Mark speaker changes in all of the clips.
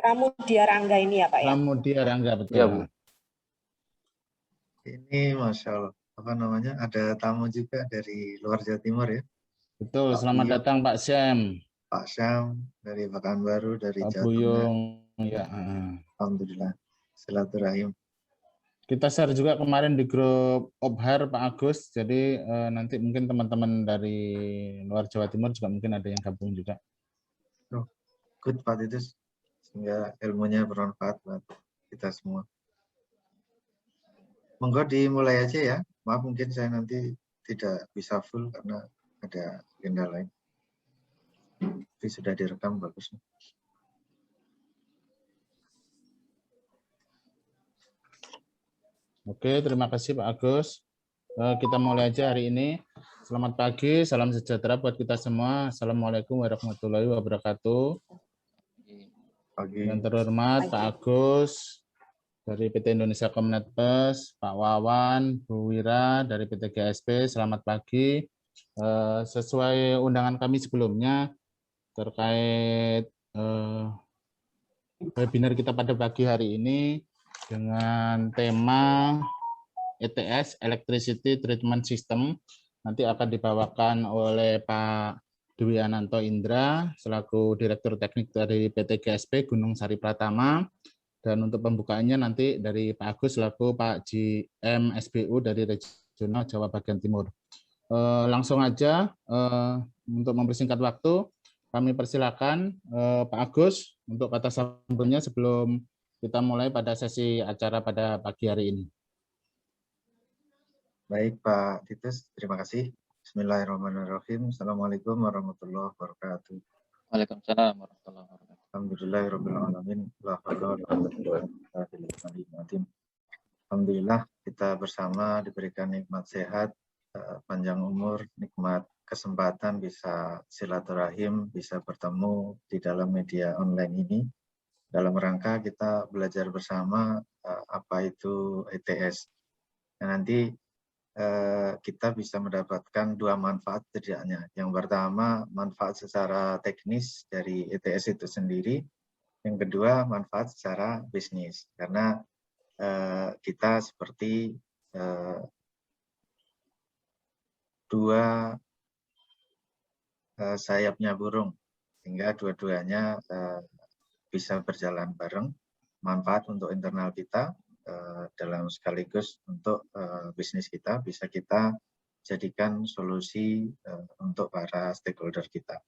Speaker 1: Pramudia Rangga ini ya Pak ya?
Speaker 2: Pramudia Rangga, betul.
Speaker 3: Ya, Bu.
Speaker 4: Ini Masya Allah, apa namanya, ada tamu juga dari luar Jawa Timur ya.
Speaker 2: Betul,
Speaker 4: Pak
Speaker 2: selamat
Speaker 4: Buyung,
Speaker 2: datang Pak Syam.
Speaker 4: Pak Syam dari Pekanbaru, dari
Speaker 2: Pak
Speaker 4: Jawa Tengah.
Speaker 2: Buyung. Ya.
Speaker 4: Alhamdulillah. Silaturahim.
Speaker 2: Kita share juga kemarin di grup Obhar Pak Agus, jadi nanti mungkin teman-teman dari luar Jawa Timur juga mungkin ada yang gabung juga.
Speaker 4: Oh, good Pak Titus, sehingga ilmunya bermanfaat buat kita semua. Monggo dimulai aja ya. Maaf mungkin saya nanti tidak bisa full karena ada agenda lain. Tapi sudah direkam bagus.
Speaker 2: Oke, terima kasih Pak Agus. Kita mulai aja hari ini. Selamat pagi, salam sejahtera buat kita semua. Assalamualaikum warahmatullahi wabarakatuh.
Speaker 4: Pagi.
Speaker 2: Yang terhormat Pak Agus dari PT Indonesia Comnetpes, Pak Wawan, Bu Wira dari PT GSP, selamat pagi. Sesuai undangan kami sebelumnya terkait webinar kita pada pagi hari ini dengan tema ETS, Electricity Treatment System, nanti akan dibawakan oleh Pak Dwi Ananto Indra selaku Direktur Teknik dari PT GSP Gunung Sari Pratama, dan untuk pembukaannya nanti dari Pak Agus selaku Pak GM SBU dari Regional Jawa Bagian Timur. Langsung aja untuk mempersingkat waktu, kami persilakan Pak Agus untuk kata sambungnya sebelum kita mulai pada sesi acara pada pagi hari ini.
Speaker 4: Baik Pak Titus, terima kasih. Bismillahirrahmanirrahim. Assalamualaikum warahmatullahi wabarakatuh.
Speaker 3: Waalaikumsalam warahmatullahi wabarakatuh.
Speaker 4: Alhamdulillahirrahmanirrahim. Alhamdulillah kita bersama diberikan nikmat sehat, panjang umur, nikmat kesempatan bisa silaturahim, bisa bertemu di dalam media online ini. Dalam rangka kita belajar bersama apa itu ETS. Nah, nanti kita bisa mendapatkan dua manfaat setidaknya. Yang pertama, manfaat secara teknis dari ETS itu sendiri. Yang kedua, manfaat secara bisnis. Karena kita seperti dua sayapnya burung, sehingga dua-duanya bisa berjalan bareng, manfaat untuk internal kita dalam sekaligus untuk bisnis kita, bisa kita jadikan solusi untuk para stakeholder kita.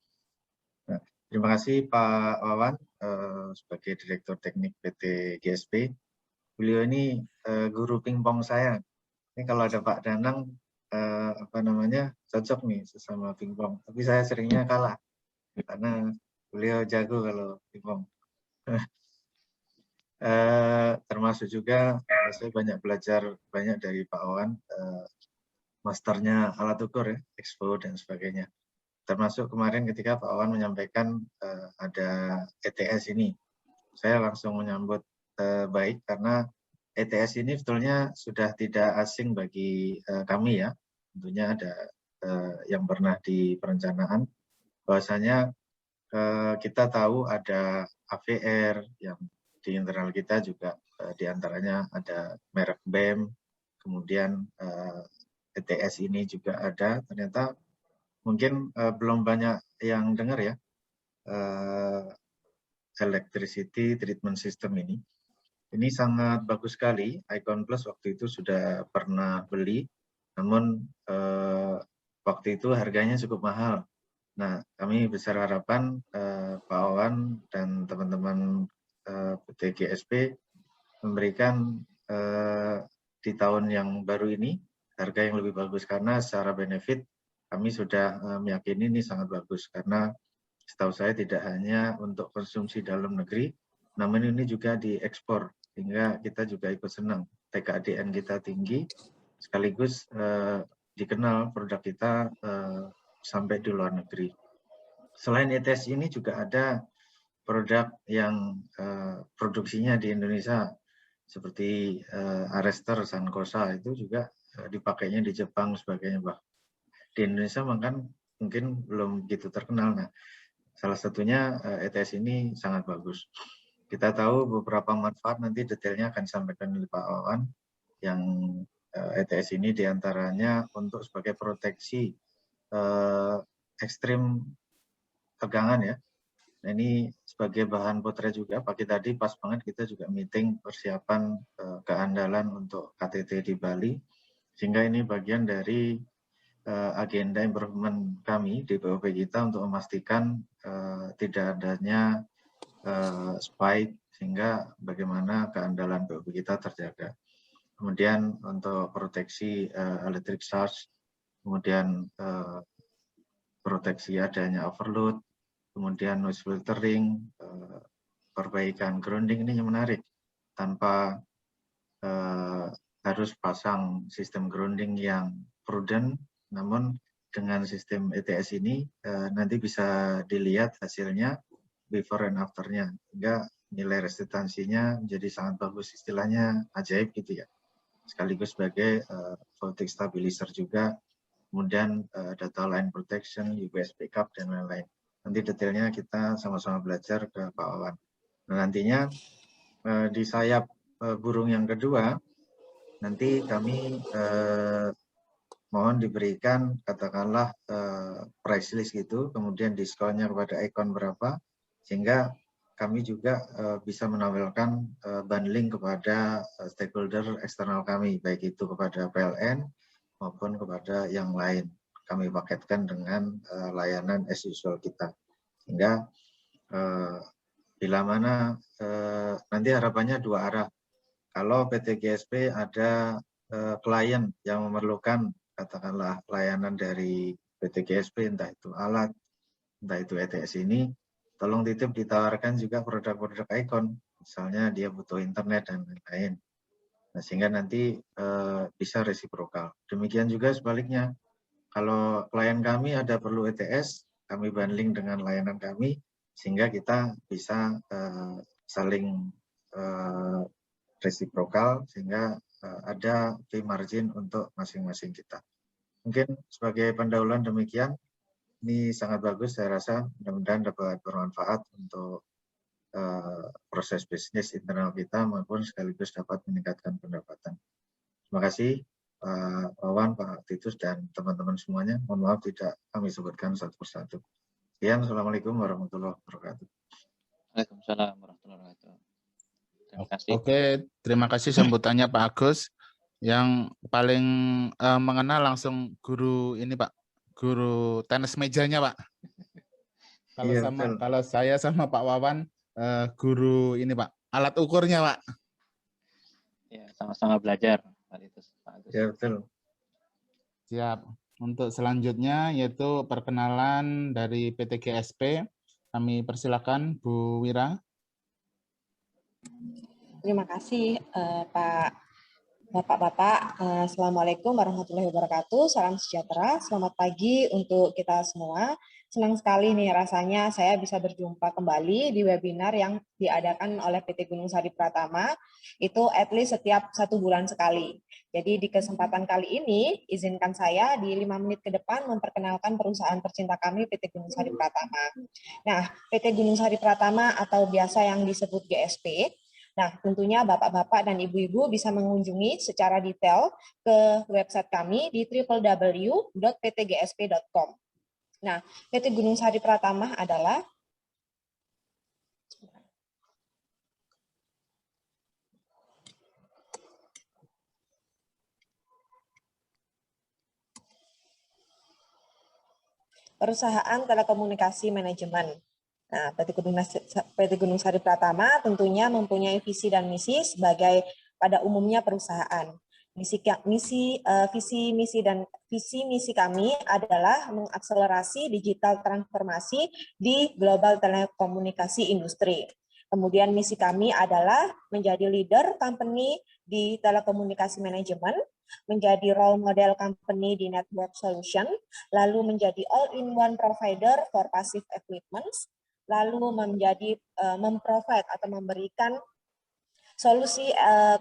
Speaker 4: Nah, terima kasih Pak Wawan sebagai Direktur Teknik PT GSP. Beliau ini guru pingpong saya. Ini kalau ada Pak Danang apa namanya, cocok nih sesama pingpong. Tapi saya seringnya kalah karena beliau jago kalau pingpong. Termasuk juga saya banyak belajar banyak dari Pak Wawan, masternya alat ukur ya, expo dan sebagainya. Termasuk kemarin ketika Pak Wawan menyampaikan ada ETS ini, saya langsung menyambut baik karena ETS ini sebetulnya sudah tidak asing bagi kami ya. Tentunya ada yang pernah di perencanaan, bahwasanya kita tahu ada AVR yang di internal kita juga diantaranya ada merek BEM, kemudian ETS ini juga ada. Ternyata mungkin belum banyak yang dengar ya Electricity Treatment System ini. Ini sangat bagus sekali. Icon Plus waktu itu sudah pernah beli, namun waktu itu harganya cukup mahal. Nah, kami besar harapan Pak Wawan dan teman-teman PT GSP memberikan di tahun yang baru ini harga yang lebih bagus, karena secara benefit kami sudah meyakini ini sangat bagus, karena setahu saya tidak hanya untuk konsumsi dalam negeri, namun ini juga diekspor, sehingga kita juga ikut senang. TKDN kita tinggi, sekaligus dikenal produk kita sampai di luar negeri. Selain ETS ini juga ada produk yang produksinya di Indonesia, seperti Arester, Sankosa, itu juga dipakainya di Jepang sebagainya. Di Indonesia mungkin belum begitu terkenal. Nah, salah satunya ETS ini sangat bagus. Kita tahu beberapa manfaat nanti detailnya akan disampaikan oleh Pak Wawan, yang ETS ini diantaranya untuk sebagai proteksi ekstrim tegangan ya. Nah, ini sebagai bahan potret juga, pagi tadi pas banget kita juga meeting persiapan keandalan untuk KTT di Bali, sehingga ini bagian dari agenda improvement kami di BOP kita untuk memastikan tidak adanya spike, sehingga bagaimana keandalan BOP kita terjaga. Kemudian untuk proteksi electric charge, kemudian proteksi adanya overload, kemudian noise filtering, perbaikan grounding, ini yang menarik. Tanpa harus pasang sistem grounding yang prudent, namun dengan sistem ETS ini nanti bisa dilihat hasilnya before and after-nya, sehingga nilai resistansinya menjadi sangat bagus, istilahnya ajaib gitu ya. Sekaligus sebagai voltage stabilizer juga, kemudian data line protection, UPS backup, dan lain-lain. Nanti detailnya kita sama-sama belajar ke Pak Wawan. Nah, nantinya di sayap burung yang kedua, nanti kami mohon diberikan katakanlah price list gitu, kemudian diskonnya kepada Icon berapa, sehingga kami juga bisa menampilkan bundling kepada stakeholder eksternal kami, baik itu kepada PLN maupun kepada yang lain. Kami paketkan dengan layanan as usual kita. Sehingga bila mana nanti harapannya dua arah. Kalau PT GSP ada klien yang memerlukan katakanlah layanan dari PT GSP, entah itu alat, entah itu ETS ini, tolong titip ditawarkan juga produk-produk Icon, misalnya dia butuh internet dan lain-lain. Nah, sehingga nanti bisa resiprokal. Demikian juga sebaliknya, kalau klien kami ada perlu ETS, kami bundling dengan layanan kami, sehingga kita bisa saling resiprokal, sehingga ada fee margin untuk masing-masing kita. Mungkin sebagai pendahuluan demikian. Ini sangat bagus, saya rasa mudah-mudahan dapat bermanfaat untuk proses bisnis internal kita maupun sekaligus dapat meningkatkan pendapatan. Terima kasih Pak Wawan, Pak Titus, dan teman-teman semuanya. Mohon maaf tidak kami sebutkan satu persatu. Sekian, Assalamualaikum warahmatullahi wabarakatuh.
Speaker 3: Waalaikumsalam warahmatullahi wabarakatuh. Terima kasih.
Speaker 2: Oke, terima kasih sambutannya Pak Agus. Yang paling mengenal langsung guru ini Pak, guru tenis mejanya Pak. Kalau
Speaker 4: Iya,
Speaker 2: kalau saya sama Pak Wawan guru ini Pak, alat ukurnya Pak.
Speaker 3: Ya, sama-sama belajar Pak Titus, Pak Agus.
Speaker 4: ya betul.
Speaker 2: Siap. Untuk selanjutnya yaitu perkenalan dari PT GSP. Kami persilakan Bu Wira.
Speaker 1: Terima kasih Bapak-Bapak. Assalamualaikum warahmatullahi wabarakatuh. Salam sejahtera. Selamat pagi untuk kita semua. Senang sekali nih rasanya saya bisa berjumpa kembali di webinar yang diadakan oleh PT Gunung Sari Pratama, itu at least setiap 1 bulan sekali. Jadi di kesempatan kali ini, izinkan saya di 5 menit ke depan memperkenalkan perusahaan tercinta kami, PT Gunung Sari Pratama. Nah, PT Gunung Sari Pratama atau biasa yang disebut GSP, nah, tentunya Bapak-Bapak dan Ibu-Ibu bisa mengunjungi secara detail ke website kami di www.ptgsp.com. Nah, PT Gunung Sari Pratama adalah perusahaan telekomunikasi manajemen. Nah, PT Gunung Sari Pratama tentunya mempunyai visi dan misi sebagai pada umumnya perusahaan. Visi misi kami adalah mengakselerasi digital transformasi di global telekomunikasi industri. Kemudian misi kami adalah menjadi leader company di telekomunikasi manajemen, menjadi role model company di network solution, lalu menjadi all-in-one provider for passive equipment, lalu menjadi memprovide atau memberikan solusi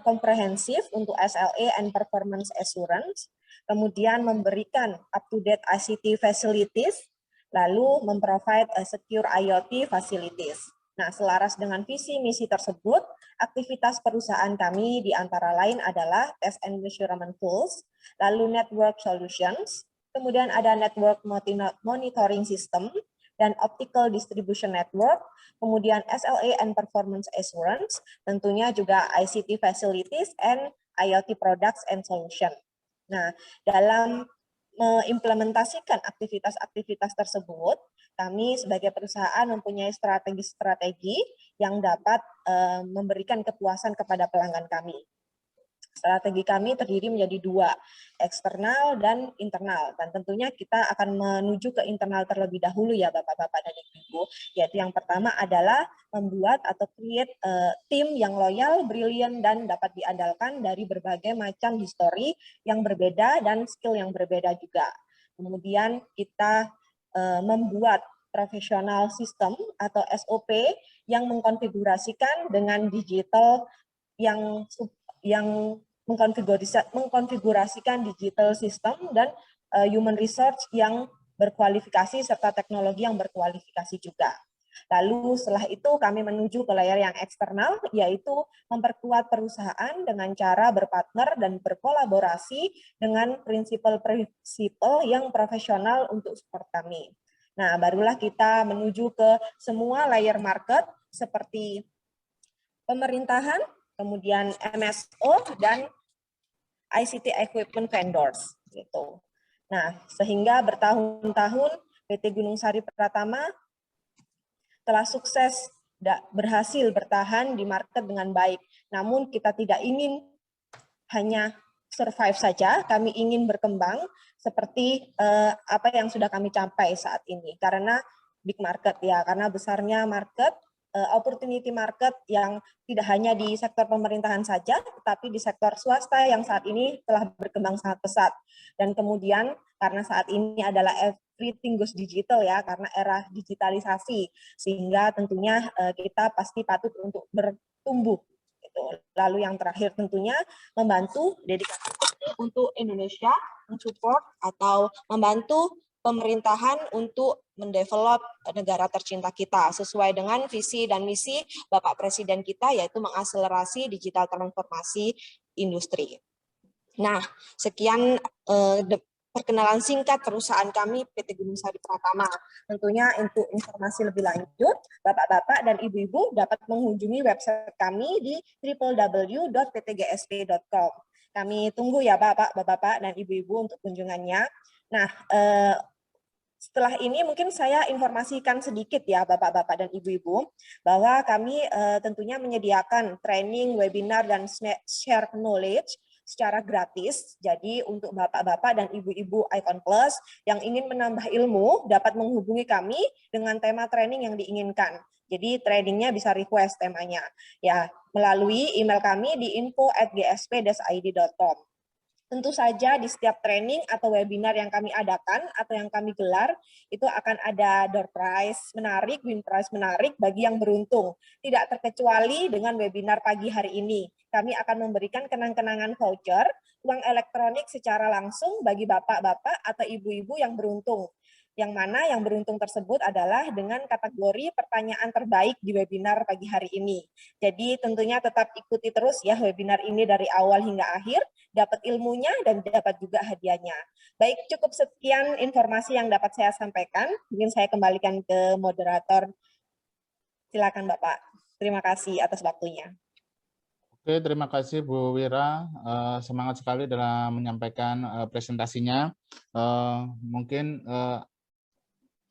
Speaker 1: komprehensif untuk SLA and performance assurance, kemudian memberikan up-to-date ICT facilities, lalu memprovide secure IoT facilities. Nah, selaras dengan visi misi tersebut, aktivitas perusahaan kami di antara lain adalah test and measurement tools, lalu network solutions, kemudian ada network monitoring system, dan optical distribution network, kemudian SLA and performance assurance, tentunya juga ICT facilities and IoT products and solution. Nah, dalam mengimplementasikan aktivitas-aktivitas tersebut, kami sebagai perusahaan mempunyai strategi-strategi yang dapat memberikan kepuasan kepada pelanggan kami. Strategi kami terdiri menjadi dua, eksternal dan internal. Dan tentunya kita akan menuju ke internal terlebih dahulu ya Bapak-Bapak dan Ibu-Ibu. Yaitu yang pertama adalah membuat atau create tim yang loyal, brilliant, dan dapat diandalkan dari berbagai macam histori yang berbeda dan skill yang berbeda juga. Kemudian kita membuat professional system atau SOP yang mengkonfigurasikan dengan digital yang mengkonfigurasikan digital system dan human resource yang berkualifikasi serta teknologi yang berkualifikasi juga. Lalu setelah itu kami menuju ke layer yang eksternal, yaitu memperkuat perusahaan dengan cara berpartner dan berkolaborasi dengan prinsipal-prinsipal yang profesional untuk support kami. Nah, barulah kita menuju ke semua layer market seperti pemerintahan, kemudian MSO, dan ICT equipment vendors. Gitu. Nah, sehingga bertahun-tahun PT Gunung Sari Pratama telah sukses berhasil bertahan di market dengan baik. Namun kita tidak ingin hanya survive saja, kami ingin berkembang seperti apa yang sudah kami capai saat ini. Karena big market ya, karena besarnya market, opportunity market yang tidak hanya di sektor pemerintahan saja, tetapi di sektor swasta yang saat ini telah berkembang sangat pesat. Dan kemudian karena saat ini adalah everything goes digital ya, karena era digitalisasi, sehingga tentunya kita pasti patut untuk bertumbuh. Lalu yang terakhir tentunya membantu dedikasi untuk Indonesia, mensupport atau membantu pemerintahan untuk mendevelop negara tercinta kita sesuai dengan visi dan misi Bapak Presiden kita, yaitu mengakselerasi digital transformasi industri. Nah, sekian perkenalan singkat perusahaan kami PT Gunung Sari Pratama. Tentunya untuk informasi lebih lanjut, Bapak-Bapak dan Ibu-Ibu dapat mengunjungi website kami di www.ptgsp.com. Kami tunggu ya Bapak-Bapak dan Ibu-Ibu untuk kunjungannya. Nah, setelah ini mungkin saya informasikan sedikit ya Bapak-Bapak dan Ibu-Ibu bahwa kami tentunya menyediakan training, webinar, dan share knowledge secara gratis. Jadi untuk Bapak-Bapak dan Ibu-Ibu Icon Plus yang ingin menambah ilmu dapat menghubungi kami dengan tema training yang diinginkan. Jadi trainingnya bisa request temanya ya melalui email kami di info@gsp-id.com. Tentu saja di setiap training atau webinar yang kami adakan atau yang kami gelar, itu akan ada door prize menarik, win prize menarik bagi yang beruntung. Tidak terkecuali dengan webinar pagi hari ini. Kami akan memberikan kenang-kenangan voucher, uang elektronik secara langsung bagi bapak-bapak atau ibu-ibu yang beruntung. Yang mana yang beruntung tersebut adalah dengan kategori pertanyaan terbaik di webinar pagi hari ini. Jadi tentunya tetap ikuti terus ya webinar ini dari awal hingga akhir, dapat ilmunya dan dapat juga hadiahnya. Baik, cukup sekian informasi yang dapat saya sampaikan. Mungkin saya kembalikan ke moderator. Silakan Bapak. Terima kasih atas waktunya.
Speaker 2: Oke, terima kasih Bu Wira. Semangat sekali dalam menyampaikan presentasinya. Mungkin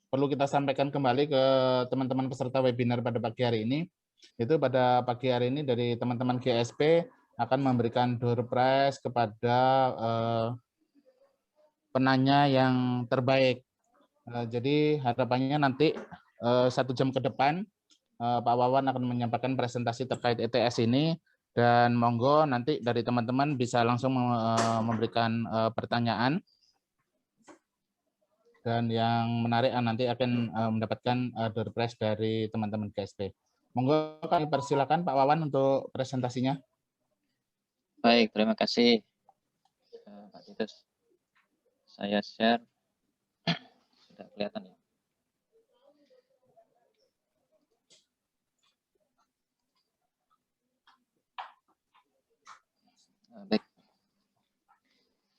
Speaker 2: perlu kita sampaikan kembali ke teman-teman peserta webinar pada pagi hari ini. Itu pada pagi hari ini dari teman-teman GSP akan memberikan door prize kepada penanya yang terbaik. Jadi harapannya nanti 1 jam ke depan Pak Wawan akan menyampaikan presentasi terkait ETS ini, dan monggo nanti dari teman-teman bisa langsung memberikan pertanyaan. Dan yang menarik nanti akan mendapatkan door prize dari teman-teman GSP. Monggo kami persilakan Pak Wawan untuk presentasinya.
Speaker 3: Baik, terima kasih Pak Titus. Saya share. Sudah kelihatan ya?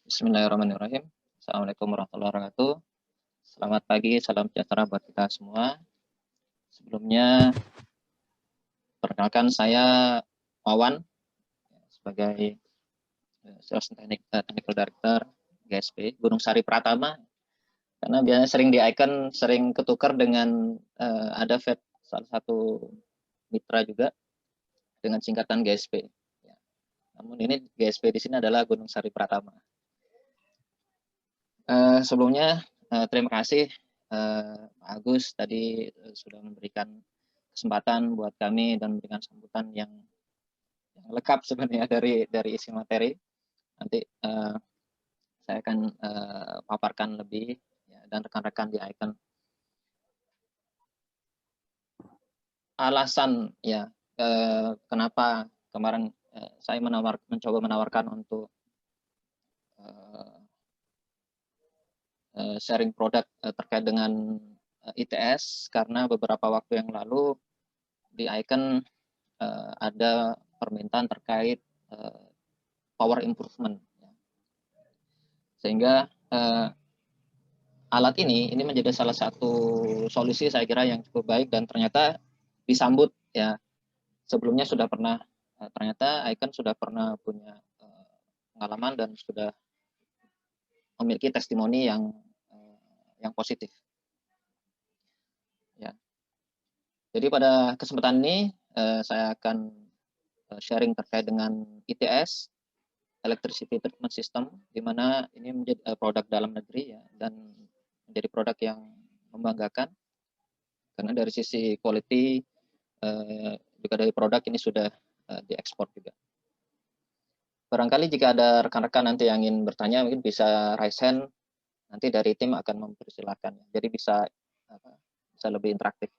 Speaker 3: Bismillahirrahmanirrahim. Assalamualaikum warahmatullahi wabarakatuh. Selamat pagi, salam sejahtera buat kita semua. Sebelumnya, perkenalkan saya Wawan sebagai Sales Technical Director GSP Gunung Sari Pratama. Karena biasanya sering di icon, sering ketukar dengan ada salah satu mitra juga dengan singkatan GSP. Ya. Namun ini GSP di sini adalah Gunung Sari Pratama. Sebelumnya terima kasih Pak Agus tadi sudah memberikan kesempatan buat kami dan memberikan sambutan yang lengkap sebenarnya dari isi materi. Nanti saya akan paparkan lebih ya, dan rekan-rekan di icon. Alasan ya kenapa kemarin saya mencoba menawarkan untuk sharing produk terkait dengan ITS, karena beberapa waktu yang lalu di icon ada permintaan terkait power improvement, sehingga alat ini menjadi salah satu solusi saya kira yang cukup baik dan ternyata disambut ya. Sebelumnya sudah pernah ternyata icon sudah pernah punya pengalaman dan sudah memiliki testimoni yang positif. Ya. Jadi pada kesempatan ini saya akan sharing terkait dengan ITS, Electricity Treatment System, di mana ini menjadi produk dalam negeri ya, dan menjadi produk yang membanggakan karena dari sisi quality juga dari produk ini sudah diekspor juga. Barangkali jika ada rekan-rekan nanti yang ingin bertanya mungkin bisa raise hand, nanti dari tim akan mempersilahkan. Jadi bisa lebih interaktif.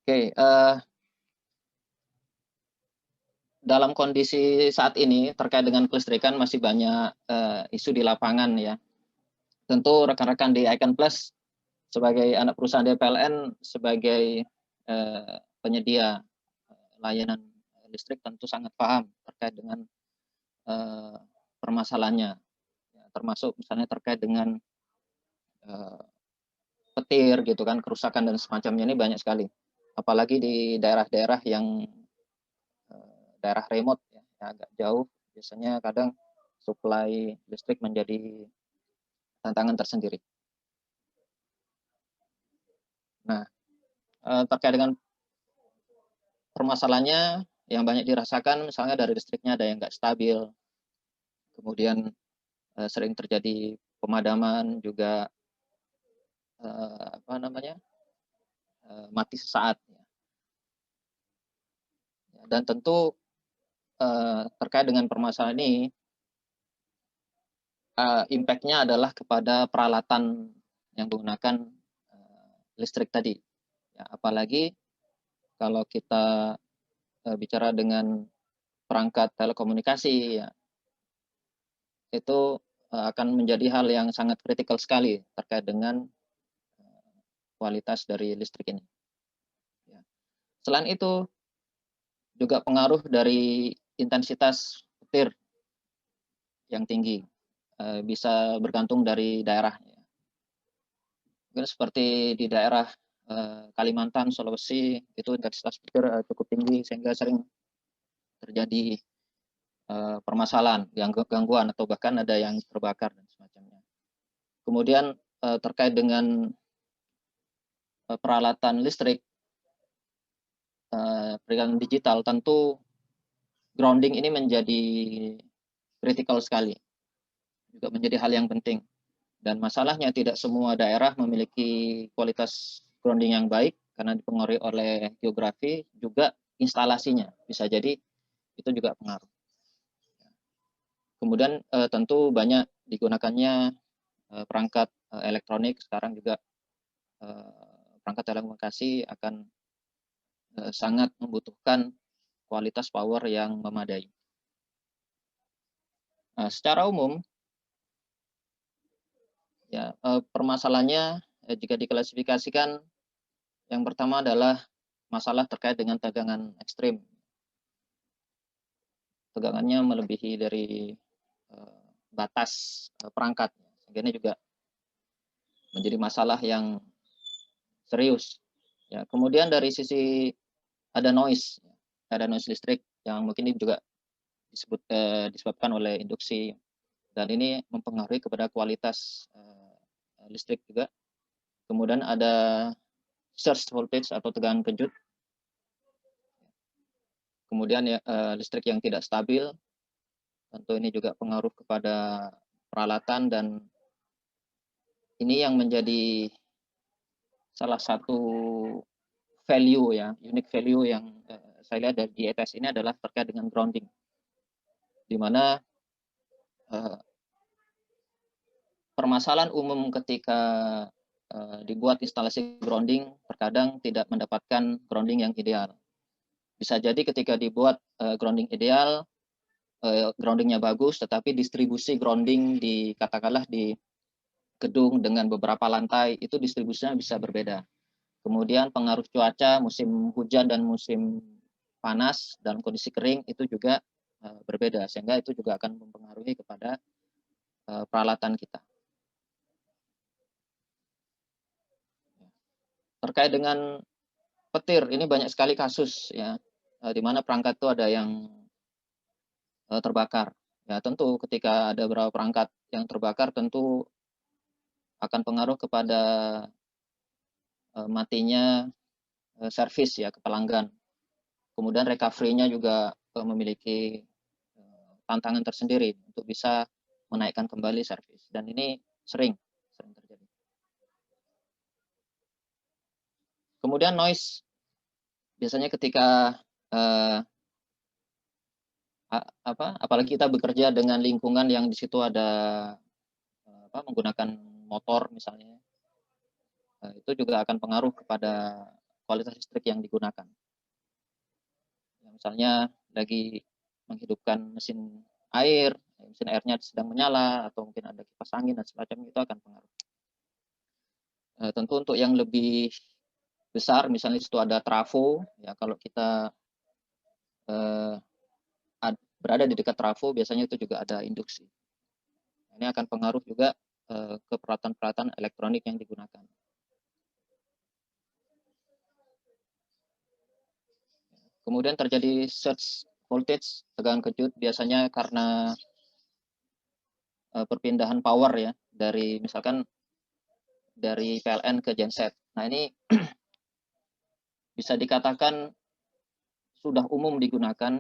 Speaker 3: Oke, dalam kondisi saat ini terkait dengan kelistrikan masih banyak isu di lapangan ya. Tentu rekan-rekan di Icon Plus sebagai anak perusahaan DPLN sebagai penyedia layanan listrik tentu sangat paham terkait dengan permasalahannya, ya, termasuk misalnya terkait dengan petir gitu kan, kerusakan dan semacamnya ini banyak sekali, apalagi di daerah-daerah yang daerah remote ya, agak jauh, biasanya kadang suplai listrik menjadi tantangan tersendiri. Nah, terkait dengan permasalahannya yang banyak dirasakan, misalnya dari listriknya ada yang nggak stabil, kemudian sering terjadi pemadaman juga mati sesaat. Dan tentu terkait dengan permasalahan ini, impact-nya adalah kepada peralatan yang menggunakan listrik tadi. Ya, apalagi kalau kita bicara dengan perangkat telekomunikasi, ya, itu akan menjadi hal yang sangat kritikal sekali terkait dengan kualitas dari listrik ini. Ya. Selain itu, juga pengaruh dari intensitas petir yang tinggi, bisa bergantung dari daerah. Mungkin seperti di daerah Kalimantan, Sulawesi, itu intensitas petir cukup tinggi sehingga sering terjadi permasalahan, gangguan atau bahkan ada yang terbakar dan semacamnya. Kemudian terkait dengan peralatan listrik, peralatan digital, tentu grounding ini menjadi kritikal sekali, juga menjadi hal yang penting. Dan masalahnya tidak semua daerah memiliki kualitas grounding yang baik karena dipengaruhi oleh geografi, juga instalasinya bisa jadi itu juga pengaruh. Kemudian tentu banyak digunakannya perangkat elektronik, sekarang juga perangkat telekomunikasi akan sangat membutuhkan kualitas power yang memadai. Secara umum, ya, permasalahannya jika diklasifikasikan, yang pertama adalah masalah terkait dengan tegangan ekstrim. Tegangannya melebihi dari batas perangkat. Sehingga ini juga menjadi masalah yang serius. Ya, kemudian dari sisi ada noise listrik yang mungkin ini juga disebabkan oleh induksi, dan ini mempengaruhi kepada kualitas listrik juga. Kemudian ada surge voltage atau tegangan kejut. Kemudian ya, listrik yang tidak stabil, tentu ini juga pengaruh kepada peralatan, dan ini yang menjadi salah satu value ya, unique value yang saya lihat dari di ETS ini adalah terkait dengan grounding, di mana permasalahan umum ketika dibuat instalasi grounding terkadang tidak mendapatkan grounding yang ideal. Bisa jadi ketika dibuat grounding ideal, groundingnya bagus, tetapi distribusi grounding di katakanlah di gedung dengan beberapa lantai itu distribusinya bisa berbeda. Kemudian pengaruh cuaca, musim hujan dan musim panas dalam kondisi kering itu juga berbeda, sehingga itu juga akan mempengaruhi kepada peralatan kita. Terkait dengan petir, ini banyak sekali kasus ya, di mana perangkat itu ada yang terbakar. Ya tentu ketika ada beberapa perangkat yang terbakar tentu akan pengaruh kepada matinya servis ya ke pelanggan. Kemudian recovery-nya juga memiliki tantangan tersendiri untuk bisa menaikkan kembali servis, dan ini sering terjadi. Kemudian noise, biasanya ketika apalagi kita bekerja dengan lingkungan yang di situ ada menggunakan motor misalnya, itu juga akan pengaruh kepada kualitas listrik yang digunakan. Misalnya lagi menghidupkan mesin airnya sedang menyala, atau mungkin ada kipas angin dan semacamnya, itu akan pengaruh. Tentu untuk yang lebih besar, misalnya di situ ada trafo, ya kalau kita berada di dekat trafo, biasanya itu juga ada induksi. Ini akan pengaruh juga ke peralatan-peralatan elektronik yang digunakan. Kemudian terjadi surge voltage, tegangan kejut, biasanya karena perpindahan power ya, dari misalkan dari PLN ke genset. Nah ini bisa dikatakan sudah umum digunakan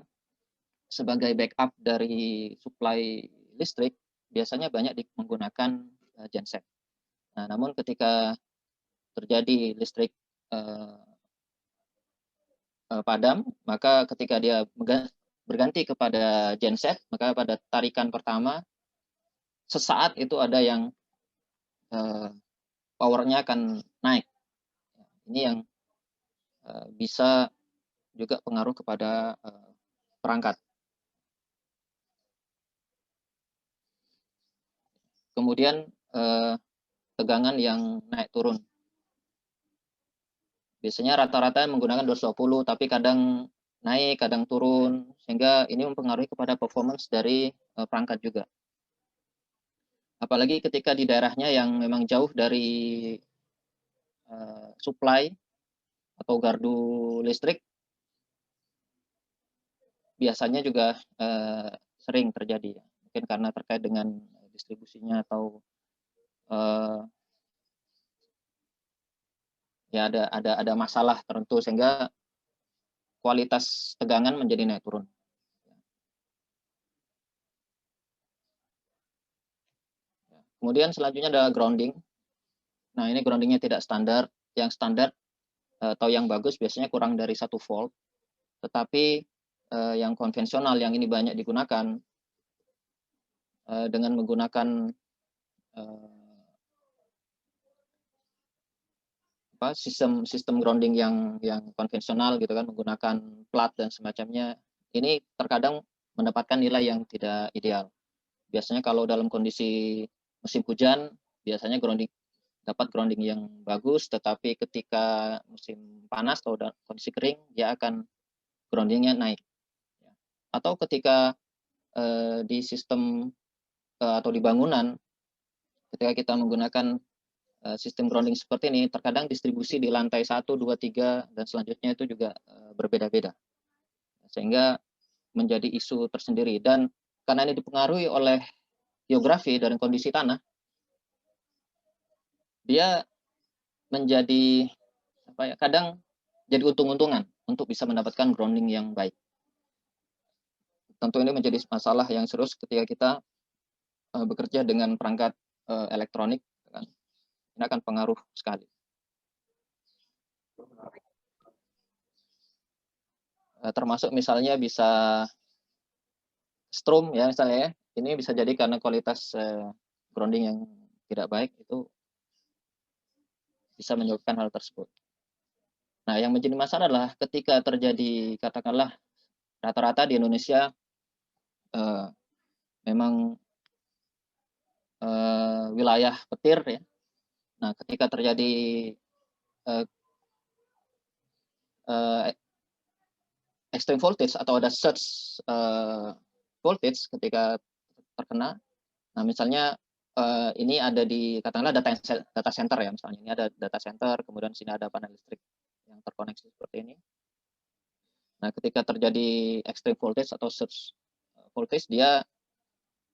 Speaker 3: sebagai backup dari supply listrik, biasanya banyak menggunakan genset. Nah, namun ketika terjadi listrik padam, maka ketika dia berganti kepada genset, maka pada tarikan pertama sesaat itu ada yang powernya akan naik. Ini yang bisa juga pengaruh kepada perangkat. Kemudian tegangan yang naik turun. Biasanya rata-rata menggunakan 220, tapi kadang naik, kadang turun, sehingga ini mempengaruhi kepada performance dari perangkat juga. Apalagi ketika di daerahnya yang memang jauh dari supply atau gardu listrik, biasanya juga sering terjadi. Mungkin karena terkait dengan distribusinya atau ya ada masalah tertentu, sehingga kualitas tegangan menjadi naik turun. Kemudian selanjutnya ada grounding. Nah ini groundingnya tidak standar. Yang standar atau yang bagus biasanya kurang dari 1 volt. Tetapi yang konvensional yang ini banyak digunakan dengan menggunakan sistem grounding yang konvensional gitu kan, menggunakan plat dan semacamnya, ini terkadang mendapatkan nilai yang tidak ideal. Biasanya kalau dalam kondisi musim hujan, biasanya dapat grounding yang bagus, tetapi ketika musim panas atau kondisi kering, dia akan groundingnya naik. Atau ketika di sistem atau di bangunan, ketika kita menggunakan sistem grounding seperti ini, terkadang distribusi di lantai 1, 2, 3, dan selanjutnya itu juga berbeda-beda. Sehingga menjadi isu tersendiri. Dan karena ini dipengaruhi oleh geografi dan kondisi tanah, dia menjadi kadang jadi untung-untungan untuk bisa mendapatkan grounding yang baik. Tentu ini menjadi masalah yang serius ketika kita bekerja dengan perangkat elektronik, kan. Ini akan pengaruh sekali. Termasuk misalnya bisa strum ya misalnya ya, ini bisa jadi karena kualitas grounding yang tidak baik, itu bisa menyebabkan hal tersebut. Nah, yang menjadi masalah adalah ketika terjadi, katakanlah rata-rata di Indonesia memang wilayah petir ya. Nah, ketika terjadi extreme voltage atau ada surge voltage ketika terkena, nah misalnya ini ada di katakanlah data center ya, misalnya ini ada data center, kemudian sini ada panel listrik yang terkoneksi seperti ini. Nah, ketika terjadi extreme voltage atau surge voltage, dia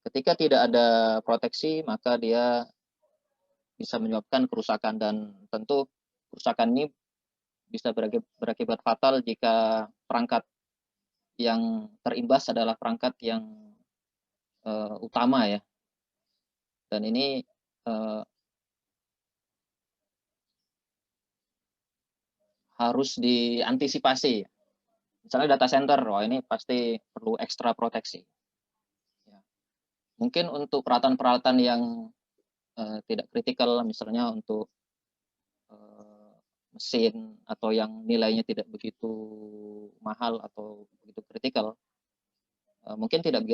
Speaker 3: ketika tidak ada proteksi, maka dia bisa menyebabkan kerusakan, dan tentu kerusakan ini bisa berakibat fatal jika perangkat yang terimbas adalah perangkat yang utama ya. Dan ini harus diantisipasi. Misalnya data center, wah ini pasti perlu ekstra proteksi. Ya. Mungkin untuk peralatan-peralatan yang tidak kritikal, misalnya untuk mesin atau yang nilainya tidak begitu mahal atau begitu kritikal, mungkin tidak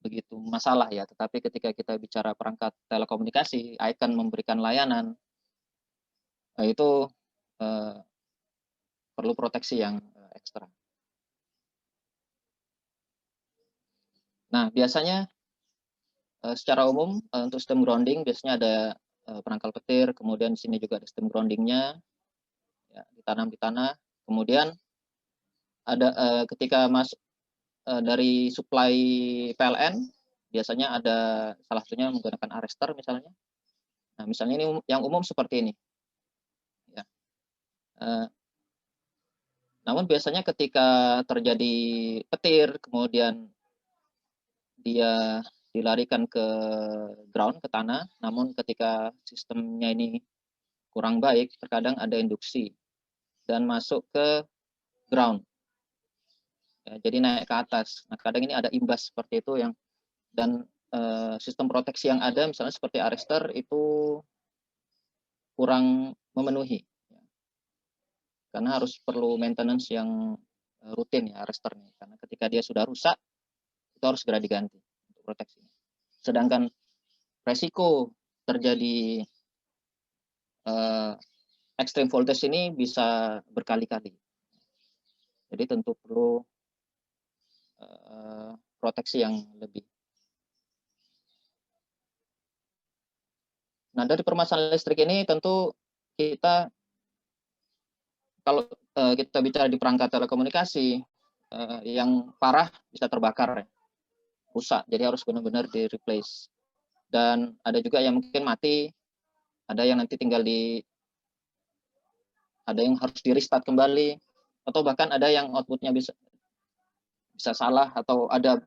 Speaker 3: begitu masalah ya. Tetapi ketika kita bicara perangkat telekomunikasi, akan memberikan layanan, itu perlu proteksi yang ekstra. Nah, biasanya secara umum untuk sistem grounding biasanya ada penangkal petir, kemudian di sini juga ada sistem groundingnya, ya, ditanam di tanah. Kemudian ada ketika dari supply PLN, biasanya ada salah satunya menggunakan arrestor misalnya. Nah, misalnya ini yang umum seperti ini. Ya. Namun biasanya ketika terjadi petir, kemudian dia dilarikan ke ground, ke tanah, namun ketika sistemnya ini kurang baik, terkadang ada induksi dan masuk ke ground. Ya, jadi naik ke atas. Nah, kadang ini ada imbas seperti itu yang, dan sistem proteksi yang ada misalnya seperti arrestor itu kurang memenuhi. Ya. Karena harus perlu maintenance yang rutin ya arrestornya. Karena ketika dia sudah rusak, itu harus segera diganti untuk proteksi. Sedangkan resiko terjadi extreme voltage ini bisa berkali-kali. Jadi tentu perlu proteksi yang lebih. Nah, dari permasalahan listrik ini tentu kita, kalau kita bicara di perangkat telekomunikasi, yang parah bisa terbakar, rusak, jadi harus benar-benar di-replace. Dan ada juga yang mungkin mati, ada yang nanti tinggal ada yang harus di-restart kembali, atau bahkan ada yang outputnya bisa salah, atau ada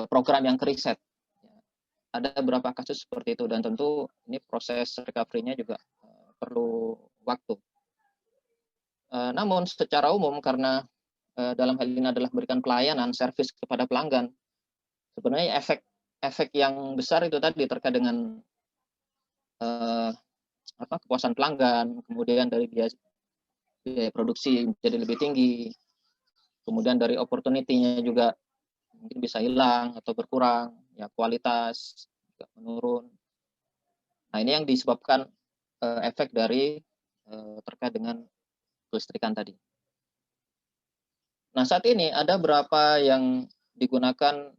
Speaker 3: program yang kereset. Ada beberapa kasus seperti itu, dan tentu ini proses recovery-nya juga perlu waktu. Namun secara umum, karena dalam hal ini adalah memberikan pelayanan servis kepada pelanggan, sebenarnya efek yang besar itu tadi terkait dengan kepuasan pelanggan, kemudian dari biaya produksi jadi lebih tinggi, kemudian dari opportunity-nya juga mungkin bisa hilang atau berkurang, ya kualitas juga menurun. Nah, ini yang disebabkan efek dari terkait dengan kelistrikan tadi. Nah, saat ini ada berapa yang digunakan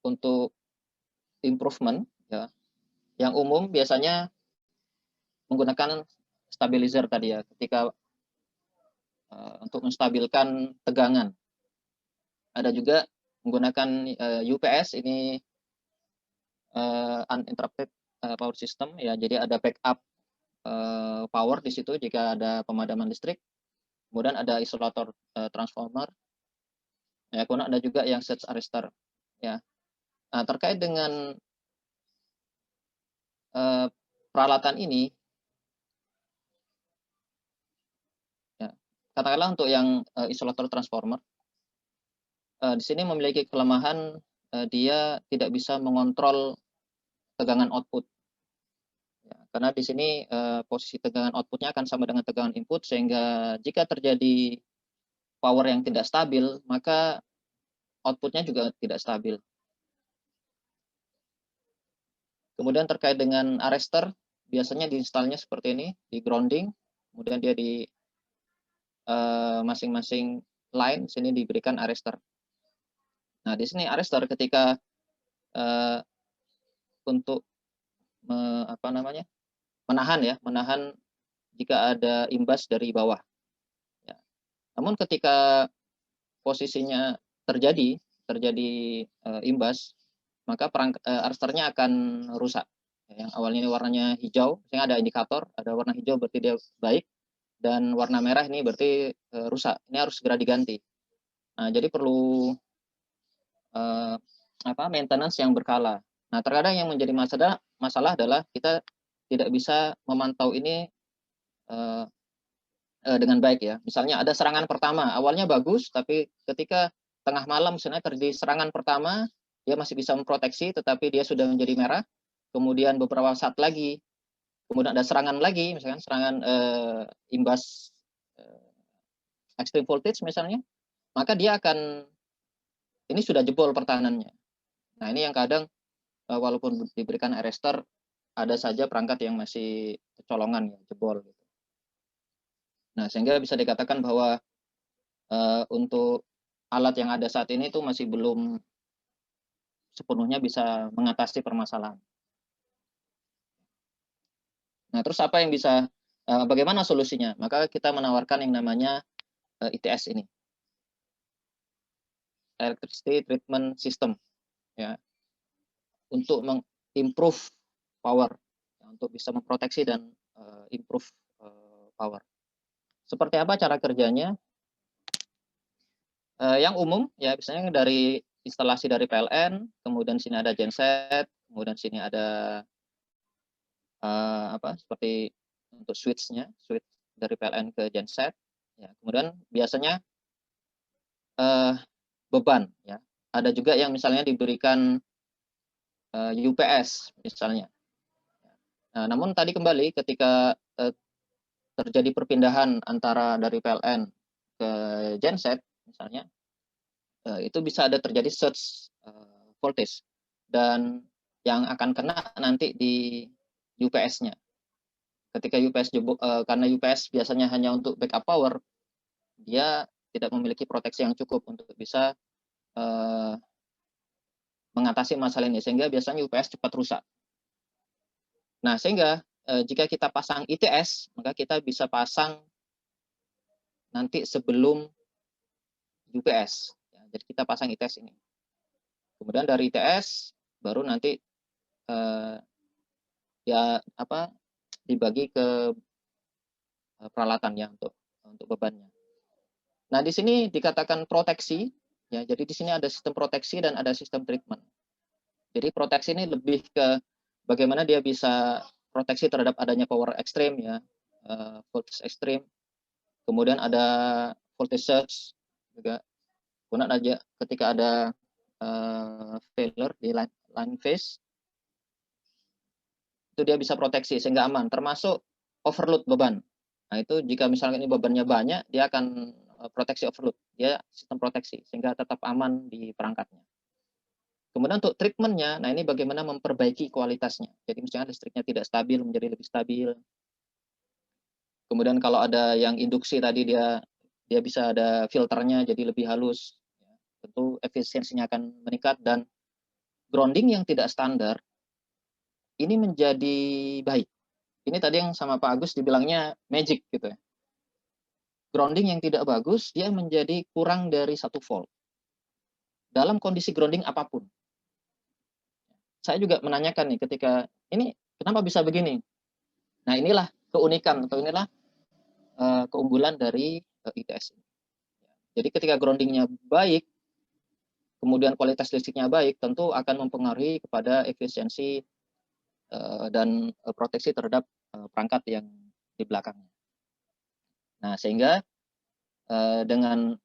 Speaker 3: untuk improvement ya. Yang umum biasanya menggunakan stabilizer tadi ya, ketika untuk menstabilkan tegangan. Ada juga menggunakan UPS ini uninterrupted power system ya, jadi ada backup power di situ jika ada pemadaman listrik. Kemudian ada isolator transformer. Ya, kemudian ada juga yang surge arrestor ya. Nah, terkait dengan peralatan ini ya, katakanlah untuk yang isolator transformer di sini memiliki kelemahan dia tidak bisa mengontrol tegangan output. Ya, karena di sini posisi tegangan outputnya akan sama dengan tegangan input, sehingga jika terjadi power yang tidak stabil, maka outputnya juga tidak stabil. Kemudian terkait dengan arrestor, biasanya diinstalnya seperti ini, di grounding, kemudian dia di masing-masing line sini diberikan arrestor. Nah, di sini arrestor ketika untuk menahan jika ada imbas dari bawah. Ya. Namun ketika posisinya terjadi imbas, maka arrestornya akan rusak. Yang awalnya ini warnanya hijau, misalnya ada indikator, ada warna hijau berarti dia baik, dan warna merah ini berarti rusak. Ini harus segera diganti. Nah, jadi perlu maintenance yang berkala. Nah, terkadang yang menjadi masalah adalah kita tidak bisa memantau ini dengan baik ya. Misalnya ada serangan pertama, awalnya bagus, tapi ketika tengah malam misalnya terjadi serangan pertama, dia masih bisa memproteksi, tetapi dia sudah menjadi merah. Kemudian beberapa saat lagi, kemudian ada serangan lagi, misalkan serangan imbas extreme voltage misalnya, maka dia akan, ini sudah jebol pertahanannya. Nah, ini yang kadang walaupun diberikan arrestor, ada saja perangkat yang masih kecolongan ya, jebol gitu. Nah, sehingga bisa dikatakan bahwa untuk alat yang ada saat ini itu masih belum sepenuhnya bisa mengatasi permasalahan. Nah, terus apa yang bisa, bagaimana solusinya? Maka kita menawarkan yang namanya ITS ini, Electricity Treatment System, ya, untuk mengimprove power, ya, untuk bisa memproteksi dan improve power. Seperti apa cara kerjanya? Yang umum, ya, misalnya dari instalasi dari PLN, kemudian sini ada genset, kemudian sini ada seperti untuk switch dari PLN ke genset. Ya, kemudian biasanya beban, ya. Ada juga yang misalnya diberikan UPS misalnya. Nah, namun tadi kembali ketika terjadi perpindahan antara dari PLN ke genset misalnya, itu bisa ada terjadi surge voltage, dan yang akan kena nanti di UPS-nya. Ketika UPS karena UPS biasanya hanya untuk backup power, dia tidak memiliki proteksi yang cukup untuk bisa mengatasi masalah ini, sehingga biasanya UPS cepat rusak. Nah, sehingga jika kita pasang ITS, maka kita bisa pasang nanti sebelum UPS. Ya, jadi kita pasang ITS ini. Kemudian dari ITS baru nanti dibagi ke peralatannya untuk bebannya. Nah, di sini dikatakan proteksi, ya. Jadi di sini ada sistem proteksi dan ada sistem treatment. Jadi proteksi ini lebih ke bagaimana dia bisa proteksi terhadap adanya power ekstrim, ya, voltage ekstrim. Kemudian ada voltage surge juga. Kemudian aja ketika ada failure di line phase, itu dia bisa proteksi sehingga aman, termasuk overload beban. Nah, itu jika misalnya ini bebannya banyak, dia akan proteksi overload. Dia sistem proteksi sehingga tetap aman di perangkatnya. Kemudian untuk treatmentnya, nah ini bagaimana memperbaiki kualitasnya. Jadi misalnya listriknya tidak stabil menjadi lebih stabil. Kemudian kalau ada yang induksi tadi, dia bisa ada filternya jadi lebih halus. Tentu efisiensinya akan meningkat, dan grounding yang tidak standar ini menjadi baik. Ini tadi yang sama Pak Agus dibilangnya magic gitu ya. Grounding yang tidak bagus dia menjadi kurang dari 1 volt. Dalam kondisi grounding apapun. Saya juga menanyakan nih ketika ini kenapa bisa begini? Nah, inilah keunikan atau inilah keunggulan dari ITS. Jadi ketika groundingnya baik, kemudian kualitas listriknya baik, tentu akan mempengaruhi kepada efisiensi dan proteksi terhadap perangkat yang di belakangnya. Nah, sehingga dengan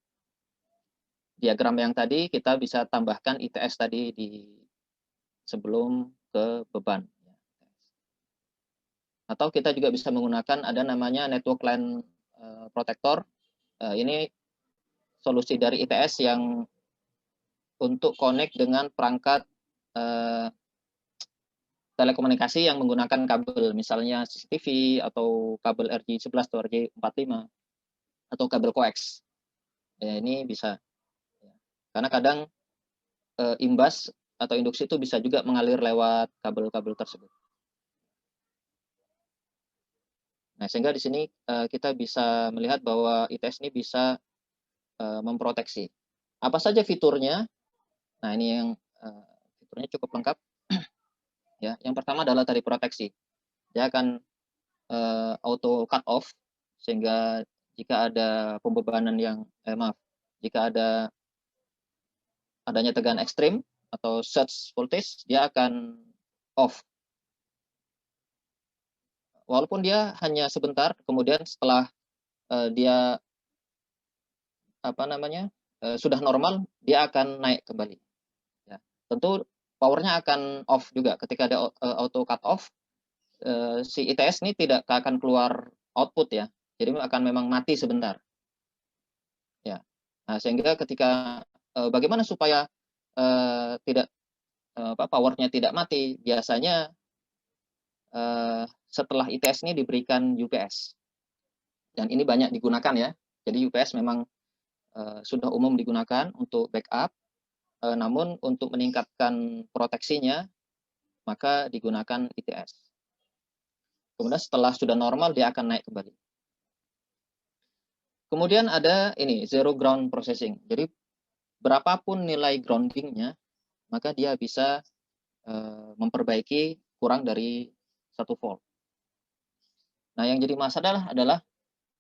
Speaker 3: diagram yang tadi kita bisa tambahkan ITS tadi di sebelum ke beban. Atau kita juga bisa menggunakan ada namanya network line protector. Ini solusi dari ITS yang untuk connect dengan perangkat telekomunikasi yang menggunakan kabel, misalnya CCTV atau kabel RJ11 atau RJ45 atau kabel coax. Ya, ini bisa. Karena kadang imbas atau induksi itu bisa juga mengalir lewat kabel-kabel tersebut. Nah, sehingga di sini kita bisa melihat bahwa ITS ini bisa memproteksi. Apa saja fiturnya? Nah, ini yang fiturnya cukup lengkap. Ya, yang pertama adalah tadi proteksi. Dia akan auto cut off sehingga jika ada pembebanan yang jika adanya tegangan ekstrim atau surge voltage, dia akan off. Walaupun dia hanya sebentar, kemudian setelah dia sudah normal, dia akan naik kembali. Ya. Tentu powernya akan off juga ketika ada auto cut off. Si ITS ini tidak akan keluar output ya, jadi akan memang mati sebentar. Ya, nah sehingga ketika bagaimana supaya powernya tidak mati, biasanya setelah ITS ini diberikan UPS, dan ini banyak digunakan ya. Jadi UPS memang sudah umum digunakan untuk backup, namun untuk meningkatkan proteksinya maka digunakan ITS. Kemudian setelah sudah normal dia akan naik kembali. Kemudian ada ini zero ground processing. Jadi berapapun nilai groundingnya, maka dia bisa memperbaiki kurang dari 1 volt. Nah, yang jadi masalah adalah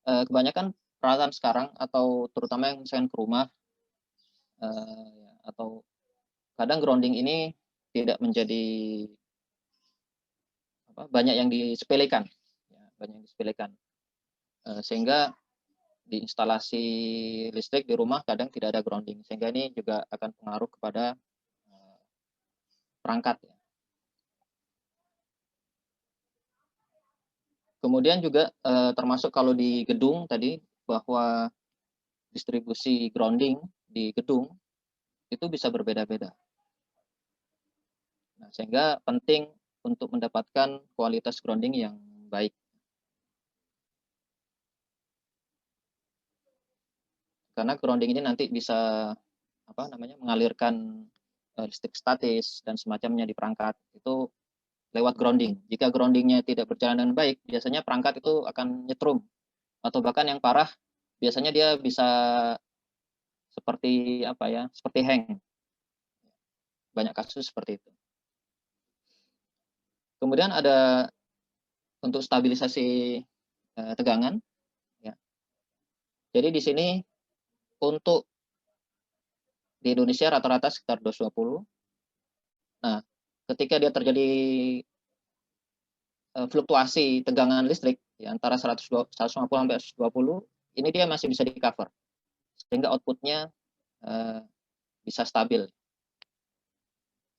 Speaker 3: kebanyakan peralatan sekarang atau terutama yang misalkan ke rumah atau kadang grounding ini tidak menjadi banyak yang disepelekan, ya, banyak yang disepelekan, sehingga di instalasi listrik di rumah kadang tidak ada grounding, sehingga ini juga akan pengaruh kepada perangkat. Ya. Kemudian juga termasuk kalau di gedung tadi bahwa distribusi grounding di gedung itu bisa berbeda-beda. Nah, sehingga penting untuk mendapatkan kualitas grounding yang baik. Karena grounding ini nanti bisa mengalirkan listrik statis dan semacamnya di perangkat itu lewat grounding. Jika groundingnya tidak berjalan dengan baik, biasanya perangkat itu akan nyetrum atau bahkan yang parah biasanya dia bisa seperti seperti hang. Banyak kasus seperti itu. Kemudian ada untuk stabilisasi tegangan. Ya. Jadi di sini untuk di Indonesia rata-rata sekitar 220. Nah, ketika dia terjadi fluktuasi tegangan listrik ya, antara 150 sampai 120, ini dia masih bisa di-cover. Sehingga outputnya bisa stabil.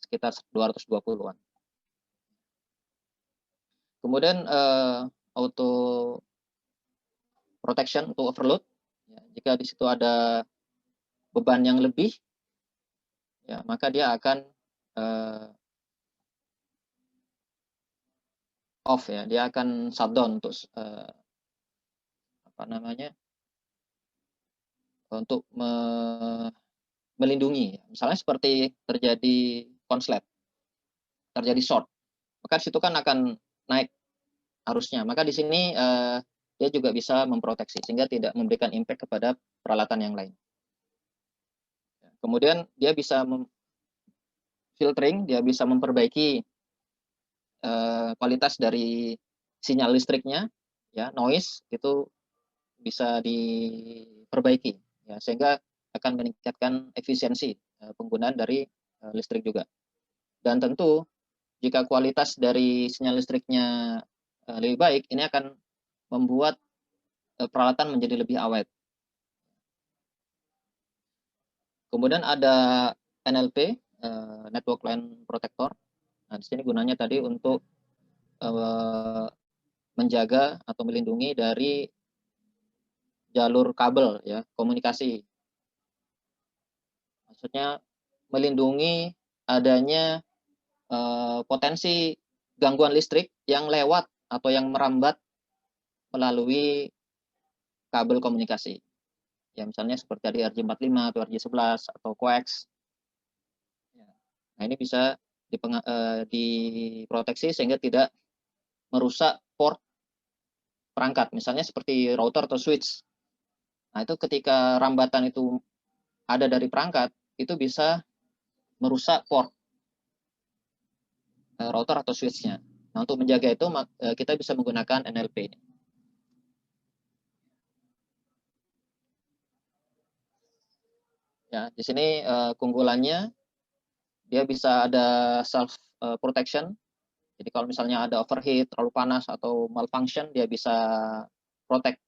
Speaker 3: Sekitar 220-an. Kemudian auto protection untuk overload. Ya, jika di situ ada beban yang lebih, ya maka dia akan off ya, dia akan shutdown untuk untuk melindungi. Misalnya seperti terjadi konslet. terjadi short, maka di situ kan akan naik arusnya. Maka di sini dia juga bisa memproteksi sehingga tidak memberikan impact kepada peralatan yang lain. Kemudian dia bisa filtering, dia bisa memperbaiki kualitas dari sinyal listriknya, ya, noise itu bisa diperbaiki, ya, sehingga akan meningkatkan efisiensi penggunaan dari listrik juga. Dan tentu jika kualitas dari sinyal listriknya lebih baik, ini akan membuat peralatan menjadi lebih awet. Kemudian ada NLP, Network Line Protector. Nah, di sini gunanya tadi untuk menjaga atau melindungi dari jalur kabel, ya, komunikasi. Maksudnya melindungi adanya potensi gangguan listrik yang lewat atau yang merambat melalui kabel komunikasi. Ya, misalnya seperti tadi RJ45 atau RJ11 atau coax. Nah, ini bisa diproteksi sehingga tidak merusak port perangkat, misalnya seperti router atau switch. Nah, itu ketika rambatan itu ada dari perangkat, itu bisa merusak port router atau switch-nya. Nah, untuk menjaga itu kita bisa menggunakan NLP. Ya, di sini keunggulannya dia bisa ada self protection. Jadi kalau misalnya ada overheat, terlalu panas atau malfunction, dia bisa protect.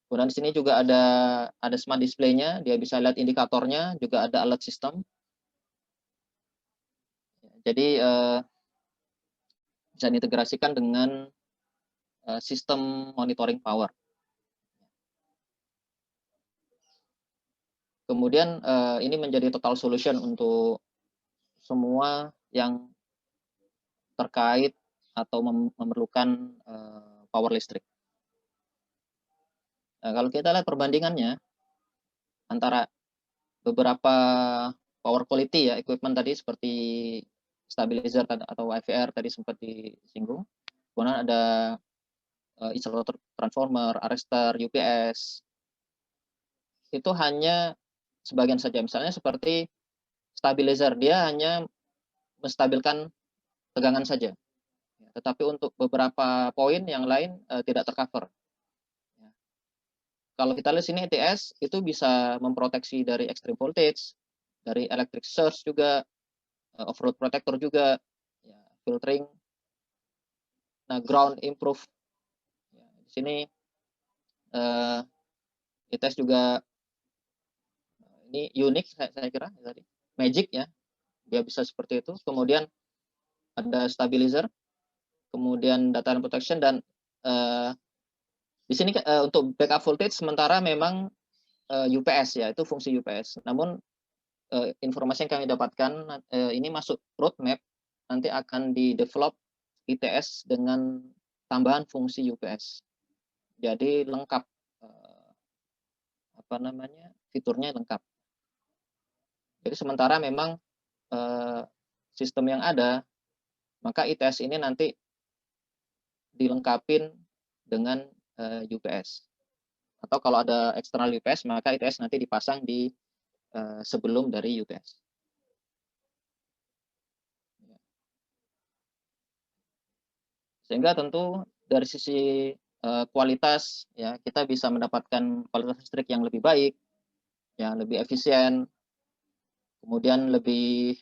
Speaker 3: Kemudian di sini juga ada smart display-nya, dia bisa lihat indikatornya, juga ada alert system. Jadi bisa diintegrasikan dengan sistem monitoring power. Kemudian ini menjadi total solution untuk semua yang terkait atau memerlukan power listrik. Nah, kalau kita lihat perbandingannya antara beberapa power quality, ya, equipment tadi seperti stabilizer atau IVR tadi sempat disinggung. Kemudian ada isolator transformer, arrestor, UPS. Itu hanya sebagian saja. Misalnya seperti stabilizer, dia hanya menstabilkan tegangan saja. Tetapi untuk beberapa poin yang lain tidak tercover. Kalau kita lihat sini ETS itu bisa memproteksi dari extreme voltage, dari electric surge juga, overload protector juga, ya, filtering. Nah, ground improve. Ya, di sini ETS juga ini unik saya kira tadi. Magic, ya, dia bisa seperti itu. Kemudian ada stabilizer, kemudian data protection, dan di sini untuk backup voltage sementara memang UPS, ya, itu fungsi UPS. Namun informasi yang kami dapatkan ini masuk roadmap, nanti akan di-develop ITS dengan tambahan fungsi UPS. Jadi lengkap, fiturnya lengkap. Jadi sementara memang sistem yang ada, maka ITS ini nanti dilengkapin dengan UPS. Atau kalau ada eksternal UPS, maka ITS nanti dipasang di sebelum dari UPS. Sehingga tentu dari sisi kualitas, ya, kita bisa mendapatkan kualitas listrik yang lebih baik, ya, lebih efisien, kemudian lebih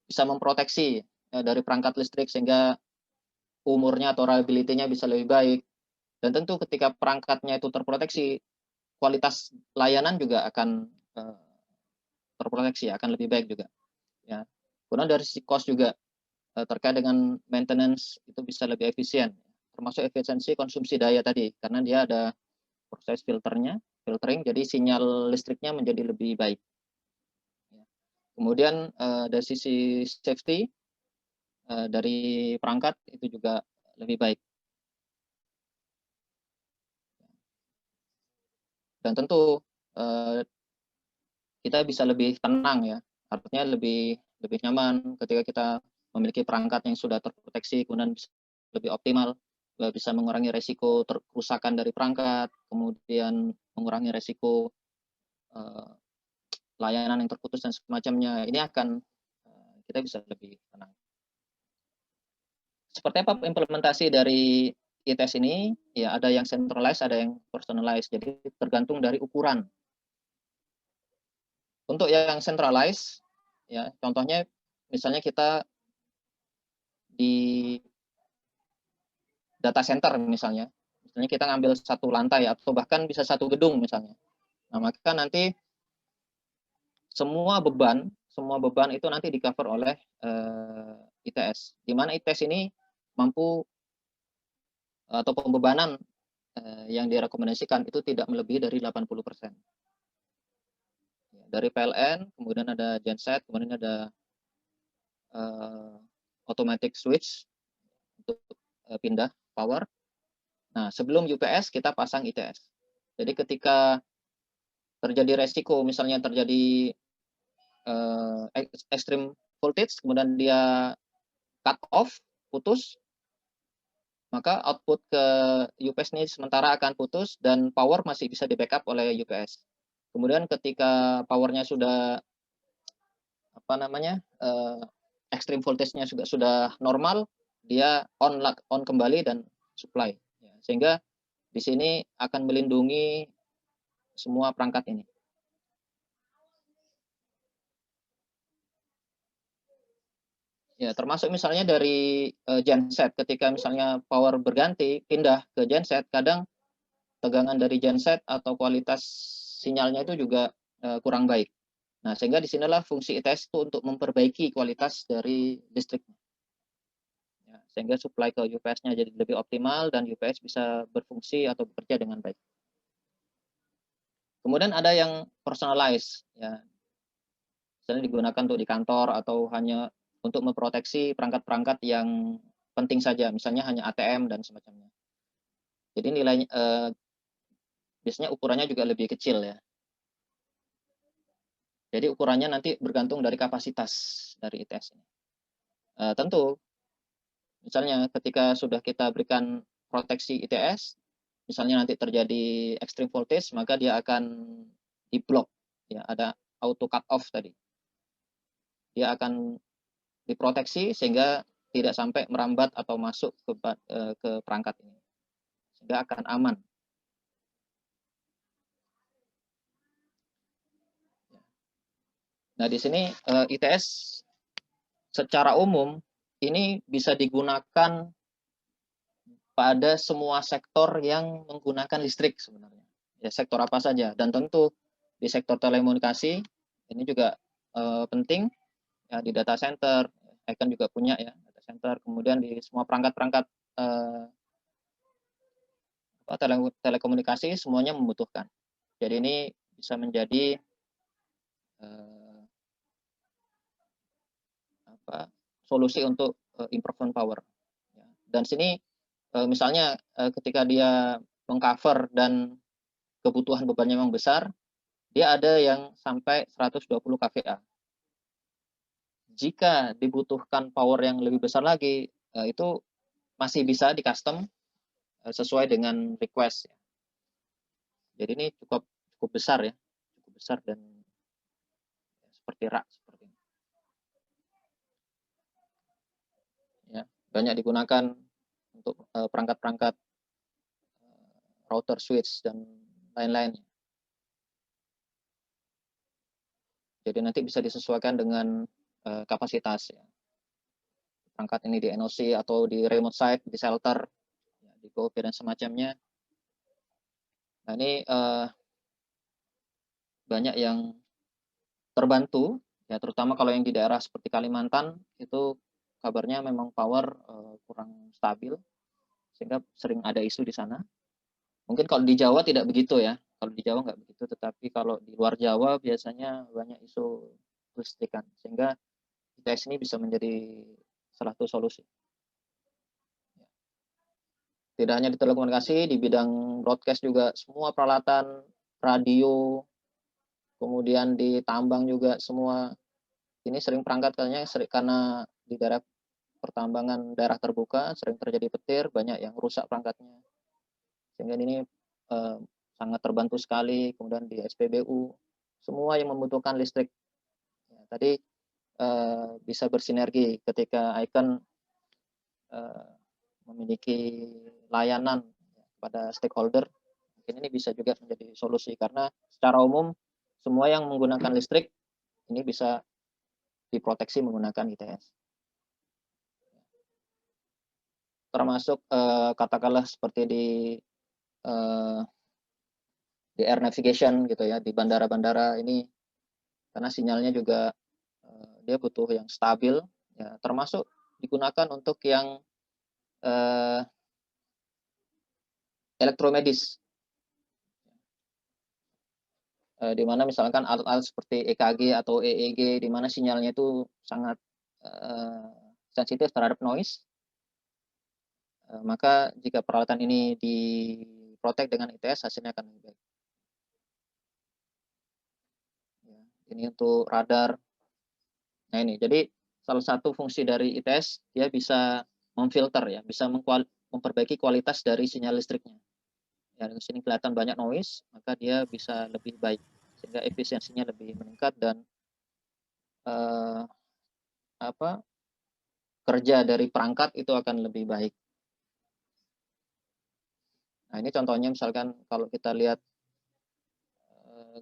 Speaker 3: bisa memproteksi dari perangkat listrik sehingga umurnya atau reliability-nya bisa lebih baik. Dan tentu ketika perangkatnya itu terproteksi, kualitas layanan juga akan terproteksi, akan lebih baik juga. Ya. Kemudian dari sisi cost juga terkait dengan maintenance itu bisa lebih efisien, termasuk efisiensi konsumsi daya tadi, karena dia ada proses filtering, jadi sinyal listriknya menjadi lebih baik. Kemudian dari sisi safety dari perangkat itu juga lebih baik. Dan tentu kita bisa lebih tenang ya, artinya lebih nyaman ketika kita memiliki perangkat yang sudah terproteksi, kemudian bisa lebih optimal, bisa mengurangi resiko kerusakan dari perangkat, kemudian mengurangi resiko layanan yang terputus dan semacamnya. Ini akan kita bisa lebih tenang. Seperti apa implementasi dari ITS ini? Ya, ada yang centralized, ada yang personalized. Jadi tergantung dari ukuran. Untuk yang centralized, ya contohnya misalnya kita di data center misalnya kita ngambil satu lantai atau bahkan bisa satu gedung misalnya. Nah, maka nanti semua beban itu nanti di cover oleh ITS. Di mana ITS ini mampu atau pembebanan yang direkomendasikan itu tidak melebihi dari 80%. Dari PLN, kemudian ada genset, kemudian ada automatic switch untuk pindah power. Nah, sebelum UPS kita pasang ITS. Jadi ketika terjadi resiko, misalnya terjadi extreme voltage, kemudian dia cut off, putus, maka output ke UPS ini sementara akan putus dan power masih bisa di backup oleh UPS. Kemudian ketika powernya sudah extreme voltage-nya sudah normal, dia on kembali dan supply. Ya, sehingga di sini akan melindungi semua perangkat ini. Ya, termasuk misalnya dari genset, ketika misalnya power berganti, pindah ke genset, kadang tegangan dari genset atau kualitas sinyalnya itu juga kurang baik. Nah, sehingga disinilah fungsi ITS itu untuk memperbaiki kualitas dari listrik. Ya, sehingga supply ke UPS-nya jadi lebih optimal dan UPS bisa berfungsi atau bekerja dengan baik. Kemudian ada yang personalized, ya, misalnya digunakan untuk di kantor atau hanya untuk memproteksi perangkat-perangkat yang penting saja, misalnya hanya ATM dan semacamnya. Jadi nilainya biasanya ukurannya juga lebih kecil ya. Jadi ukurannya nanti bergantung dari kapasitas dari ITS ini. Tentu, misalnya ketika sudah kita berikan proteksi ITS, misalnya nanti terjadi extreme voltage, maka dia akan di-block. Ya, ada auto cut off tadi. Dia akan diproteksi sehingga tidak sampai merambat atau masuk ke perangkat ini, sehingga akan aman. Nah, di sini ITS secara umum ini bisa digunakan pada semua sektor yang menggunakan listrik sebenarnya. Ya, sektor apa saja, dan tentu di sektor telekomunikasi ini juga penting ya, di data center. Icon juga punya ya data center, kemudian di semua perangkat-perangkat telekomunikasi semuanya membutuhkan. Jadi ini bisa menjadi solusi untuk improvement power. Dan sini misalnya ketika dia mengcover dan kebutuhan bebannya memang besar, dia ada yang sampai 120 kVA. Jika dibutuhkan power yang lebih besar lagi, itu masih bisa di custom sesuai dengan request. Jadi ini cukup besar ya, cukup besar dan seperti rak seperti ini. Ya, banyak digunakan untuk perangkat-perangkat router, switch dan lain-lain. Jadi nanti bisa disesuaikan dengan kapasitas ya. Perangkat ini di NOC atau di remote site, di shelter, ya, di GoP dan semacamnya. Nah, ini banyak yang terbantu ya, terutama kalau yang di daerah seperti Kalimantan itu kabarnya memang power kurang stabil sehingga sering ada isu di sana. Mungkin kalau di Jawa tidak begitu ya, kalau di Jawa nggak begitu, tetapi kalau di luar Jawa biasanya banyak isu listrikan sehingga ITS ini bisa menjadi salah satu solusi. Tidak hanya di telekomunikasi, di bidang broadcast juga semua peralatan radio, kemudian di tambang juga semua ini sering perangkat karena di daerah pertambangan daerah terbuka sering terjadi petir, banyak yang rusak perangkatnya. Sehingga ini sangat terbantu sekali. Kemudian di SPBU, semua yang membutuhkan listrik. Ya, tadi bisa bersinergi ketika Icon memiliki layanan pada stakeholder. Mungkin ini bisa juga menjadi solusi karena secara umum semua yang menggunakan listrik ini bisa diproteksi menggunakan ITS. Termasuk katakanlah seperti di air navigation gitu ya, di bandara-bandara ini karena sinyalnya juga dia butuh yang stabil ya, termasuk digunakan untuk yang elektromedis di mana misalkan alat-alat seperti EKG atau EEG di mana sinyalnya itu sangat sensitif terhadap noise. Maka jika peralatan ini diprotek dengan ITS hasilnya akan lebih baik. Ya, ini untuk radar. Nah ini, jadi salah satu fungsi dari ITS dia bisa memfilter ya, bisa memperbaiki kualitas dari sinyal listriknya. Ya, di sini kelihatan banyak noise, maka dia bisa lebih baik sehingga efisiensinya lebih meningkat dan kerja dari perangkat itu akan lebih baik. Nah ini contohnya misalkan kalau kita lihat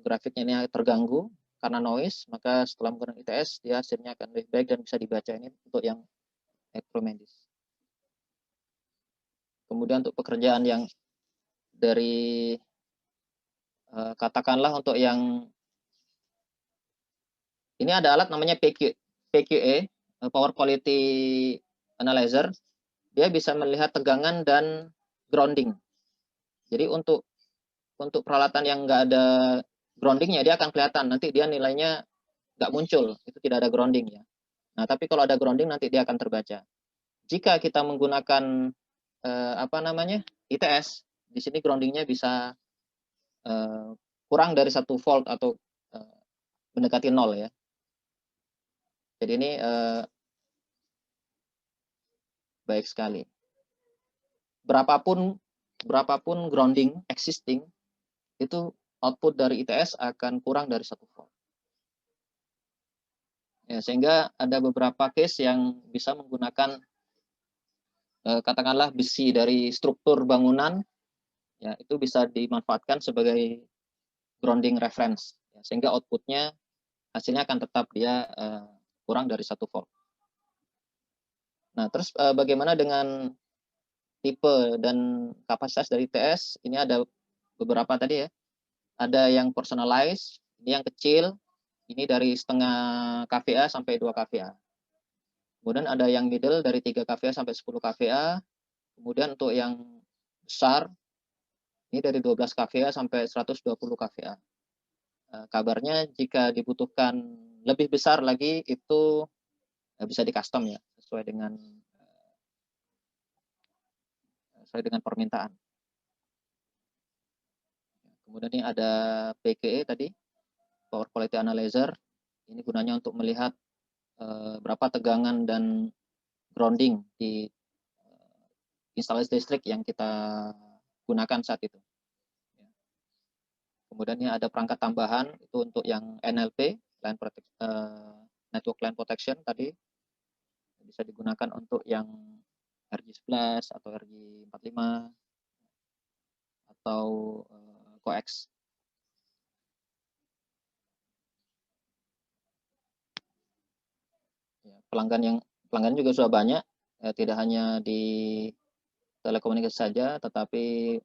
Speaker 3: grafiknya ini terganggu karena noise, maka setelah menggunakan ITS dia hasilnya akan lebih baik dan bisa dibaca ini untuk yang elektromedis. Kemudian untuk pekerjaan yang dari katakanlah untuk yang ini ada alat namanya PQA, Power Quality Analyzer, dia bisa melihat tegangan dan grounding. Jadi untuk peralatan yang nggak ada groundingnya dia akan kelihatan, nanti dia nilainya nggak muncul, itu tidak ada grounding ya. Nah tapi kalau ada grounding nanti dia akan terbaca. Jika kita menggunakan ITS, di sini groundingnya bisa kurang dari 1 volt atau mendekati 0 ya. Jadi ini baik sekali. Berapapun grounding existing, itu output dari ITS akan kurang dari 1 volt. Ya, sehingga ada beberapa case yang bisa menggunakan katakanlah besi dari struktur bangunan, ya itu bisa dimanfaatkan sebagai grounding reference, ya, sehingga outputnya hasilnya akan tetap dia kurang dari 1 volt. Nah, terus bagaimana dengan tipe dan kapasitas dari ITS? Ini ada beberapa tadi ya. Ada yang personalized, ini yang kecil, ini dari setengah kVA sampai 2 kVA. Kemudian ada yang middle dari 3 kVA sampai 10 kVA. Kemudian untuk yang besar, ini dari 12 kVA sampai 120 kVA. Kabarnya jika dibutuhkan lebih besar lagi itu bisa di custom ya, sesuai dengan permintaan. Kemudian ini ada PQE tadi, Power Quality Analyzer. Ini gunanya untuk melihat berapa tegangan dan grounding di instalasi listrik yang kita gunakan saat itu. Kemudian ini ada perangkat tambahan itu untuk yang NLP, Network Line Protection tadi, bisa digunakan untuk yang RJ11 atau RJ45 atau coax. Ya, pelanggan juga sudah banyak, tidak hanya di telekomunikasi saja, tetapi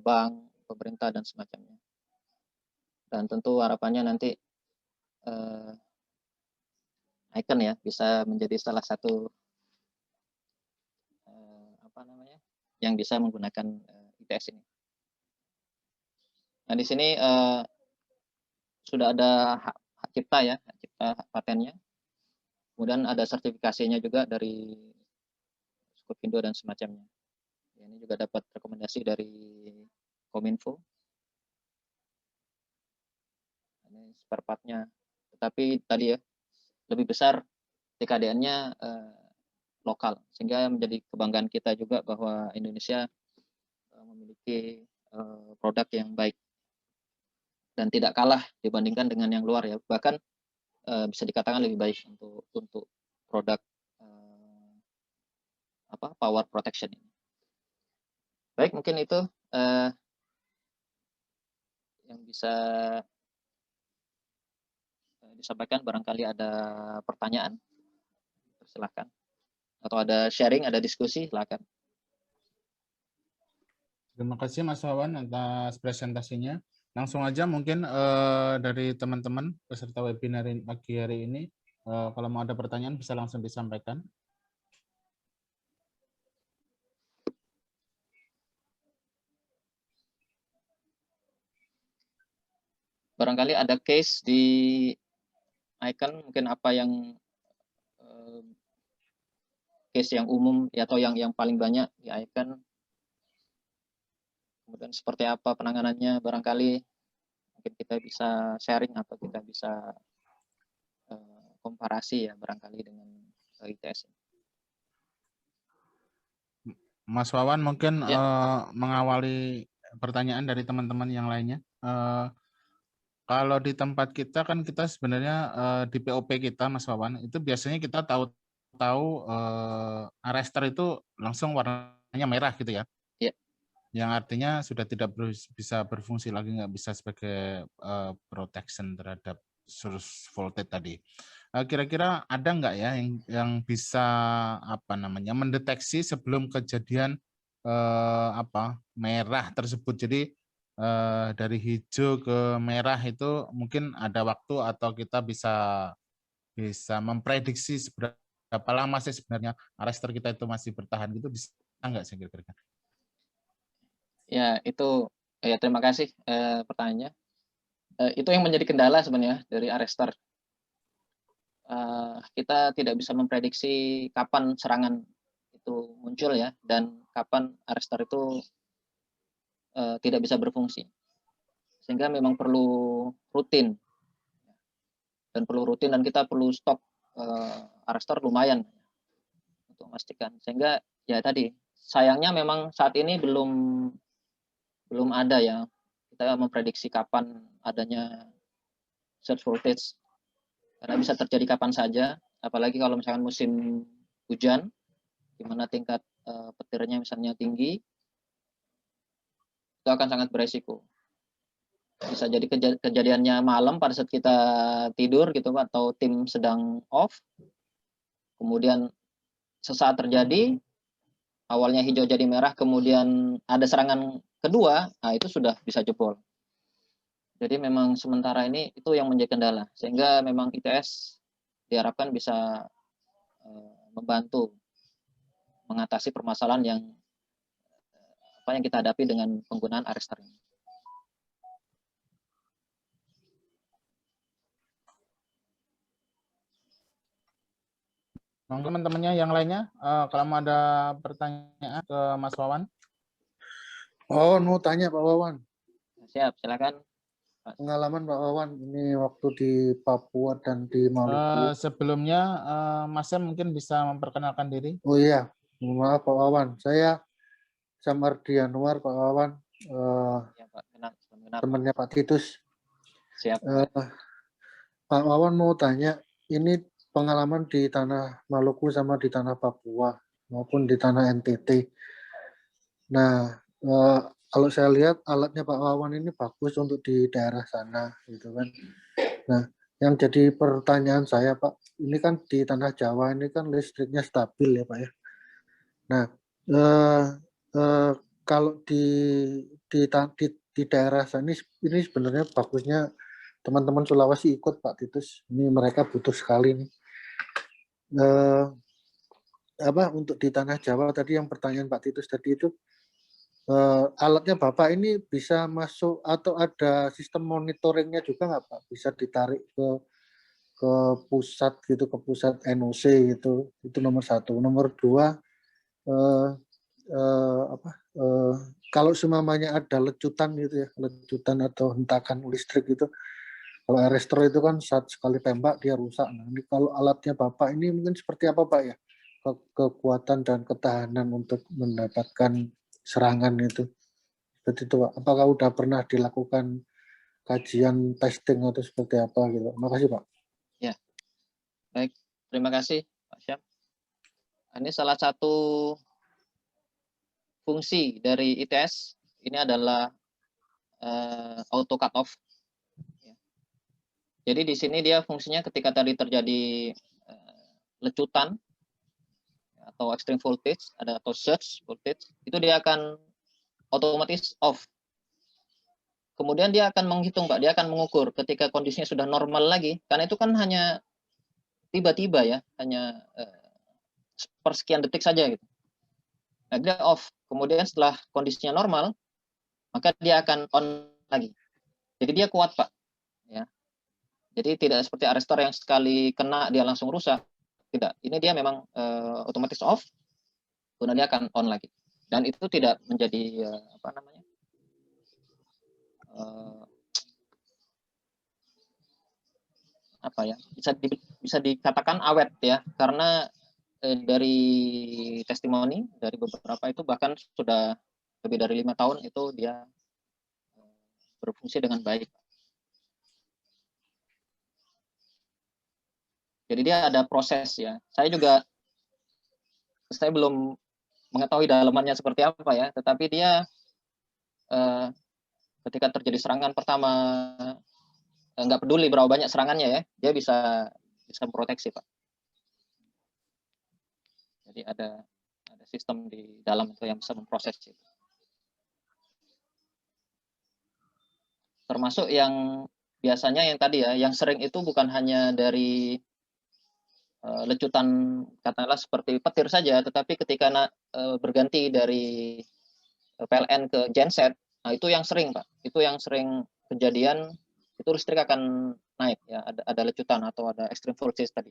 Speaker 3: bank, pemerintah dan semacamnya. Dan tentu harapannya nanti Icon ya bisa menjadi salah satu yang bisa menggunakan ITS ini. Nah di sini sudah ada hak cipta ya, hak cipta patennya. Kemudian ada sertifikasinya juga dari Skopindo dan semacamnya. Ini juga dapat rekomendasi dari Kominfo. Ini spare part-nya. Tetapi tadi ya, lebih besar TKDN-nya lokal, sehingga menjadi kebanggaan kita juga bahwa Indonesia memiliki produk yang baik dan tidak kalah dibandingkan dengan yang luar ya, bahkan bisa dikatakan lebih baik untuk produk power protection ini. Baik, mungkin itu yang bisa disampaikan. Barangkali ada pertanyaan, silakan. Atau ada sharing, ada diskusi, silakan.
Speaker 2: Terima kasih Mas Wawan atas presentasinya. Langsung aja mungkin dari teman-teman peserta webinar pagi hari ini, kalau mau ada pertanyaan bisa langsung disampaikan.
Speaker 3: Barangkali ada case di Icon, mungkin apa yang case yang umum ya, atau yang paling banyak di Icon, kemudian seperti apa penanganannya, barangkali mungkin kita bisa sharing atau kita bisa komparasi ya barangkali dengan ITS.
Speaker 2: Mas Wawan mungkin
Speaker 3: Ya.
Speaker 2: mengawali pertanyaan dari teman-teman yang lainnya. Kalau di tempat kita kan kita sebenarnya di POP kita Mas Wawan itu biasanya kita tahu arrestor itu langsung warnanya merah gitu ya.
Speaker 3: Ya.
Speaker 2: Yang artinya sudah tidak bisa berfungsi lagi, nggak bisa sebagai protection terhadap source voltage tadi. Kira-kira ada nggak ya yang bisa mendeteksi sebelum kejadian merah tersebut? Jadi dari hijau ke merah itu mungkin ada waktu atau kita bisa memprediksi berapa lama sih sebenarnya arrestor kita itu masih bertahan gitu, bisa nggak sih kira-kira?
Speaker 3: Ya, itu ya, terima kasih pertanyaannya. Itu yang menjadi kendala sebenarnya dari arrestor. Kita tidak bisa memprediksi kapan serangan itu muncul ya, dan kapan arrestor itu tidak bisa berfungsi. Sehingga memang perlu rutin, dan kita perlu stok arrestor lumayan untuk memastikan. Sehingga ya tadi, sayangnya memang saat ini belum ada ya, kita memprediksi kapan adanya surge voltage, karena bisa terjadi kapan saja, apalagi kalau misalkan musim hujan, di mana tingkat petirnya misalnya tinggi, itu akan sangat beresiko. Bisa jadi kejadiannya malam pada saat kita tidur gitu, atau tim sedang off, kemudian sesaat terjadi, awalnya hijau jadi merah, kemudian ada serangan kedua, nah itu sudah bisa jebol. Jadi memang sementara ini itu yang menjadi kendala, sehingga memang ITS diharapkan bisa membantu mengatasi permasalahan yang kita hadapi dengan penggunaan arrestor ini.
Speaker 2: Teman-temannya yang lainnya, kalau mau ada pertanyaan ke Mas Wawan.
Speaker 5: Wawan mau tanya Pak Wawan.
Speaker 3: Siap, silakan.
Speaker 5: Pengalaman Pak Wawan ini waktu di Papua dan di Maluku.
Speaker 2: Sebelumnya Mas Sam mungkin bisa memperkenalkan diri.
Speaker 5: Oh iya, maaf Pak Wawan. Saya Samardi Anwar Pak Wawan.
Speaker 3: Ya, Pak.
Speaker 5: Temannya Pak Titus.
Speaker 3: Siap.
Speaker 5: Pak Wawan mau tanya, ini pengalaman di tanah Maluku sama di tanah Papua maupun di tanah NTT. Nah, kalau saya lihat alatnya Pak Wawan ini bagus untuk di daerah sana, gitu kan. Nah, yang jadi pertanyaan saya Pak, ini kan di tanah Jawa ini kan listriknya stabil ya Pak ya. Nah, kalau di daerah sana ini sebenarnya bagusnya teman-teman Sulawesi ikut Pak Titus. Ini mereka butuh sekali nih. Untuk di tanah Jawa tadi yang pertanyaan Pak Titus tadi itu, alatnya Bapak ini bisa masuk atau ada sistem monitoringnya juga nggak Pak? Bisa ditarik ke pusat gitu, ke pusat NOC gitu. Itu nomor satu. Nomor dua, kalau semamanya ada lecutan gitu ya, lecutan atau hentakan listrik gitu, Kalau arrestor itu kan saat sekali tembak dia rusak. Nah, ini kalau alatnya Bapak ini mungkin seperti apa Pak ya? Kekuatan dan ketahanan untuk mendapatkan serangan itu. Seperti itu Pak. Apakah udah pernah dilakukan kajian testing atau seperti apa gitu? Makasih Pak.
Speaker 3: Ya, baik. Terima kasih Pak Syam. Ini salah satu fungsi dari ITS ini adalah auto cut off. Jadi di sini dia fungsinya ketika tadi terjadi lecutan atau extreme voltage atau surge voltage, itu dia akan otomatis off. Kemudian dia akan menghitung Pak, dia akan mengukur ketika kondisinya sudah normal lagi, karena itu kan hanya tiba-tiba ya, hanya persekian detik saja gitu. Nah, dia off. Kemudian setelah kondisinya normal, maka dia akan on lagi. Jadi dia kuat Pak. Ya. Jadi tidak seperti arrestor yang sekali kena dia langsung rusak. Tidak. Ini dia memang otomatis off, kemudian dia akan on lagi. Dan itu tidak menjadi apa namanya? Apa ya? Bisa dikatakan awet ya, karena dari testimoni dari beberapa itu bahkan sudah lebih dari 5 tahun itu dia berfungsi dengan baik. Jadi dia ada proses ya. Saya belum mengetahui dalamannya seperti apa ya, tetapi dia ketika terjadi serangan pertama, nggak peduli berapa banyak serangannya ya, dia bisa proteksi Pak. Jadi ada sistem di dalam itu yang bisa memproses itu. Termasuk yang biasanya yang tadi ya, yang sering itu bukan hanya dari lecutan katakanlah seperti petir saja, tetapi ketika berganti dari PLN ke genset, nah itu yang sering Pak, itu yang sering kejadian, itu listrik akan naik ya, ada lecutan atau ada extreme voltage tadi.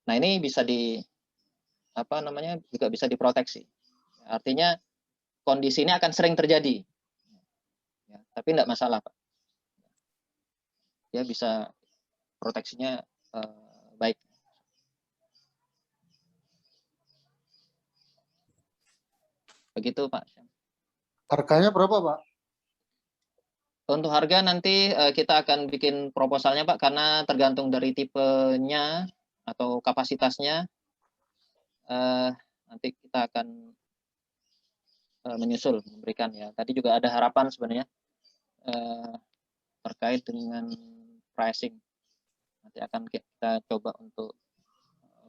Speaker 3: Nah ini bisa juga bisa diproteksi. Artinya kondisi ini akan sering terjadi, ya, tapi tidak masalah Pak. Dia bisa proteksinya baik. Begitu Pak.
Speaker 5: Harganya berapa Pak?
Speaker 3: Untuk harga nanti kita akan bikin proposalnya Pak, karena tergantung dari tipenya atau kapasitasnya. Nanti kita akan menyusul memberikan ya. Tadi juga ada harapan sebenarnya terkait dengan pricing. Nanti akan kita coba untuk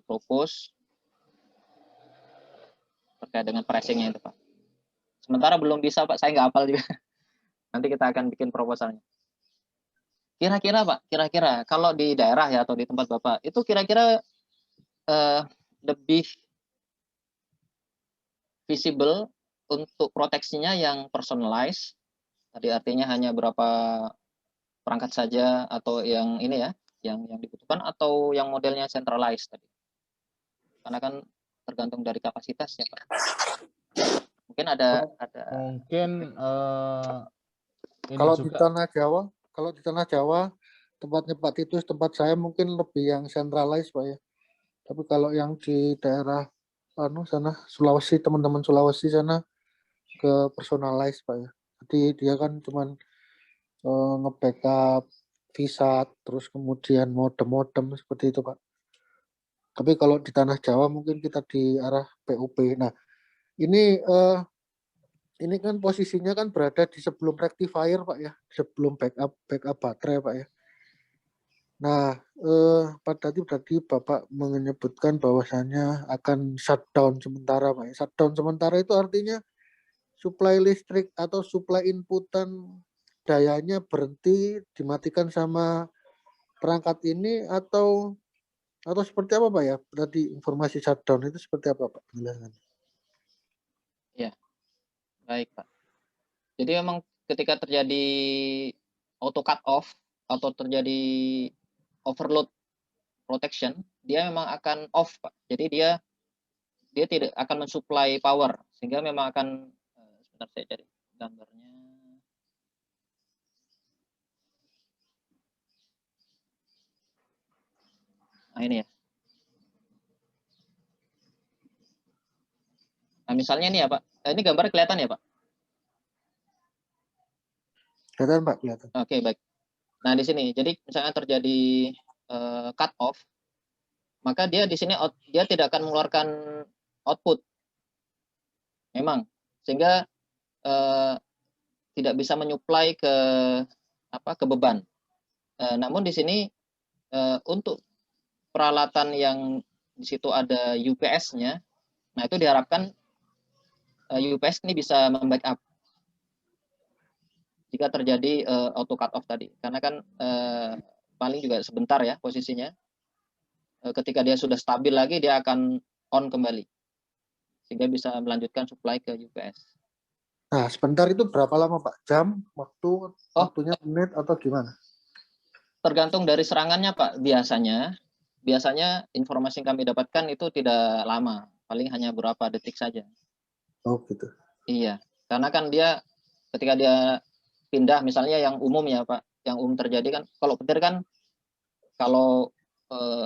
Speaker 3: propose terkait dengan pricingnya itu Pak. Sementara belum bisa Pak, saya nggak hafal juga. Nanti kita akan bikin proposalnya. Kira-kira Pak, kalau di daerah ya atau di tempat Bapak, itu kira-kira lebih visible untuk proteksinya yang personalized, tadi artinya hanya berapa perangkat saja, atau yang ini ya, yang dibutuhkan, atau yang modelnya centralized tadi. Karena kan tergantung dari kapasitasnya Pak. Mungkin ada
Speaker 2: mungkin
Speaker 5: kalau di Tanah Jawa tempatnya Pak Titus, tempat saya mungkin lebih yang centralized Pak ya. Tapi kalau yang di daerah sana Sulawesi, teman-teman Sulawesi sana ke personalized Pak ya. Jadi dia kan cuman nge-backup VSAT, terus kemudian modem-modem seperti itu Pak. Tapi kalau di Tanah Jawa mungkin kita di arah PUP. Nah, ini kan posisinya kan berada di sebelum rectifier Pak ya, sebelum backup baterai Pak ya. Nah, tadi Bapak menyebutkan bahwasannya akan shutdown sementara Pak ya. Shutdown sementara itu artinya suplai listrik atau suplai inputan dayanya berhenti, dimatikan sama perangkat ini atau seperti apa Pak ya? Tadi informasi shutdown itu seperti apa Pak? Penjelasannya.
Speaker 3: Ya, baik Pak. Jadi memang ketika terjadi auto cut off atau terjadi overload protection, dia memang akan off Pak. Jadi dia tidak akan mensuplai power, sehingga memang akan sebentar saya cari gambarnya. Nah, ini ya. Nah, misalnya ini ya Pak. Ini gambar kelihatan ya Pak?
Speaker 5: Kelihatan Pak, kelihatan.
Speaker 3: Oke, baik. Nah, di sini, jadi misalnya terjadi cut off, maka dia di sini dia tidak akan mengeluarkan output. Memang, sehingga tidak bisa menyuplai ke ke beban. Namun di sini untuk peralatan yang di situ ada UPS-nya, nah itu diharapkan UPS ini bisa membackup jika terjadi auto cut off tadi, karena kan paling juga sebentar ya posisinya. Ketika dia sudah stabil lagi, dia akan on kembali sehingga bisa melanjutkan supply ke UPS.
Speaker 5: Nah, sebentar itu berapa lama Pak? Jam, waktunya menit atau gimana?
Speaker 3: Tergantung dari serangannya Pak. Biasanya informasi yang kami dapatkan itu tidak lama, paling hanya beberapa detik saja.
Speaker 5: Oh gitu.
Speaker 3: Iya, karena kan dia ketika dia pindah, misalnya yang umum ya Pak, yang umum terjadi kan, kalau petir kan, kalau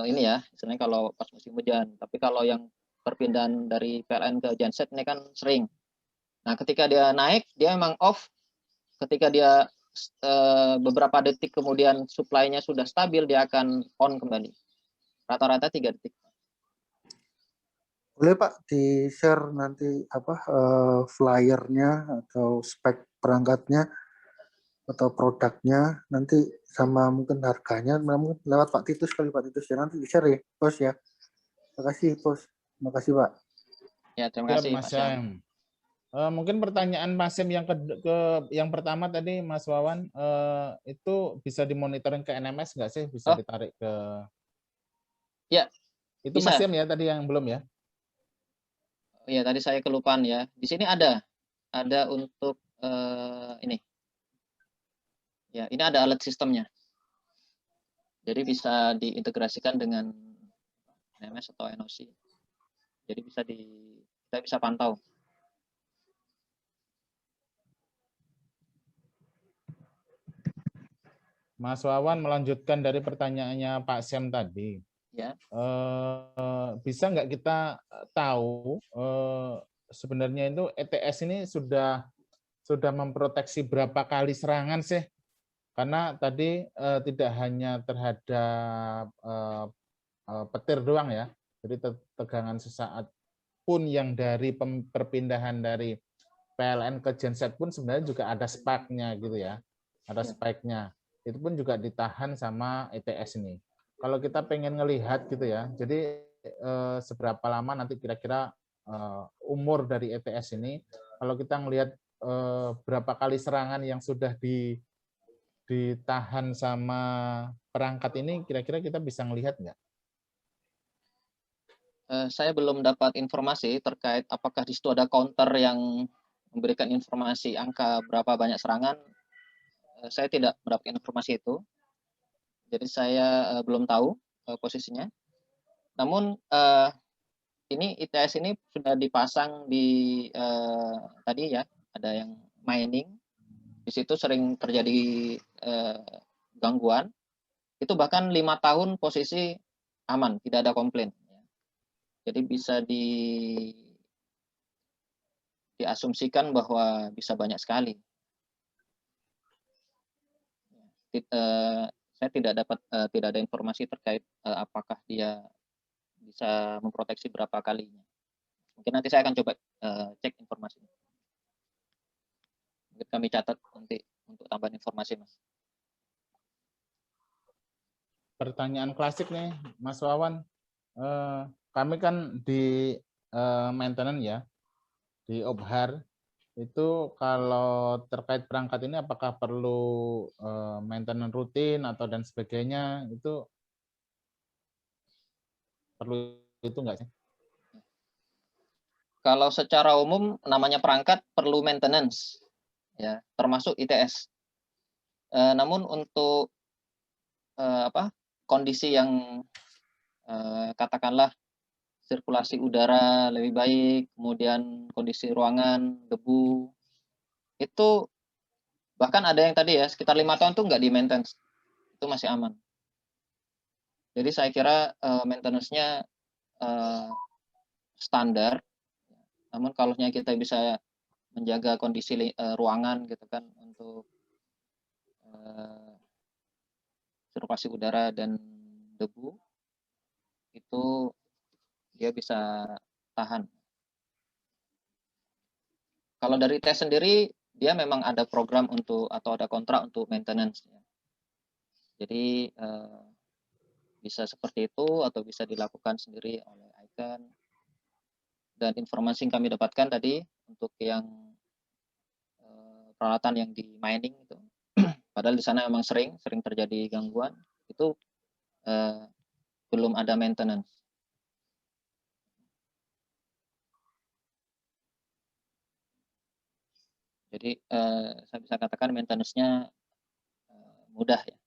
Speaker 3: ini ya, misalnya kalau pas musim hujan, tapi kalau yang perpindahan dari PLN ke genset ini kan sering. Nah, ketika dia naik, dia memang off. Ketika dia beberapa detik kemudian supply-nya sudah stabil, dia akan on kembali. Rata-rata 3 detik.
Speaker 5: Boleh Pak di-share nanti flyernya atau spek perangkatnya atau produknya nanti sama mungkin harganya namun lewat Pak Titus kali Pak Titus ya, nanti di-share ya Bos ya. Makasih Bos. Makasih Pak.
Speaker 3: Ya, terima
Speaker 2: Siap,
Speaker 3: kasih
Speaker 2: Mas
Speaker 3: Mas Syam.
Speaker 2: Syam. Mungkin pertanyaan Mas Syam yang yang pertama tadi Mas Wawan, itu bisa dimonitoring ke NMS nggak sih? Bisa ditarik ke?
Speaker 3: Ya,
Speaker 2: itu
Speaker 3: bisa.
Speaker 2: Mas Syam ya tadi yang belum ya?
Speaker 3: Iya, tadi saya kelupaan ya. Di sini ada untuk ini. Ya, ini ada alat sistemnya. Jadi bisa diintegrasikan dengan NMS atau NOC. Jadi kita bisa pantau.
Speaker 2: Mas Wawan melanjutkan dari pertanyaannya Pak Syam tadi.
Speaker 3: Ya.
Speaker 2: Bisa nggak kita tahu sebenarnya itu ETS ini sudah memproteksi berapa kali serangan sih? Karena tadi tidak hanya terhadap petir doang ya, jadi tegangan sesaat pun yang dari perpindahan dari PLN ke genset pun sebenarnya juga ada spike-nya gitu ya, ada spike-nya. Itu pun juga ditahan sama ETS ini. Kalau kita pengen ngelihat gitu ya, jadi seberapa lama nanti kira-kira umur dari ETS ini, kalau kita ngelihat berapa kali serangan yang sudah ditahan sama perangkat ini, kira-kira kita bisa ngelihat nggak?
Speaker 3: Saya belum dapat informasi terkait apakah di situ ada counter yang memberikan informasi angka berapa banyak serangan. Saya tidak mendapatkan informasi itu. Jadi saya belum tahu posisinya. Namun ini ITS ini sudah dipasang di tadi ya, ada yang mining. Di situ sering terjadi gangguan. Itu bahkan 5 tahun posisi aman, tidak ada komplain. Jadi bisa diasumsikan bahwa bisa banyak sekali. Saya tidak ada informasi terkait apakah dia bisa memproteksi berapa kalinya. Mungkin nanti saya akan coba cek informasinya. Mungkin kami catat nanti untuk tambahan informasi, Mas.
Speaker 2: Pertanyaan klasik nih, Mas Wawan. Kami kan di maintenance ya, di Obhar, itu kalau terkait perangkat ini apakah perlu maintenance rutin atau dan sebagainya, itu perlu itu enggak sih?
Speaker 3: Kalau secara umum namanya perangkat perlu maintenance, ya, termasuk ITS. Namun untuk kondisi yang katakanlah sirkulasi udara lebih baik, kemudian kondisi ruangan, debu, itu bahkan ada yang tadi ya sekitar 5 tahun itu nggak di maintenance, itu masih aman. Jadi saya kira maintenance-nya standar. Namun kalau kita bisa menjaga kondisi ruangan gitu kan untuk sirkulasi udara dan debu, itu dia bisa tahan. Kalau dari ITS sendiri, dia memang ada program untuk atau ada kontrak untuk maintenance. Jadi bisa seperti itu atau bisa dilakukan sendiri oleh Icon. Dan informasi yang kami dapatkan tadi untuk yang peralatan yang di mining itu, padahal di sana memang sering terjadi gangguan, itu belum ada maintenance. Jadi saya bisa katakan maintenance-nya mudah ya.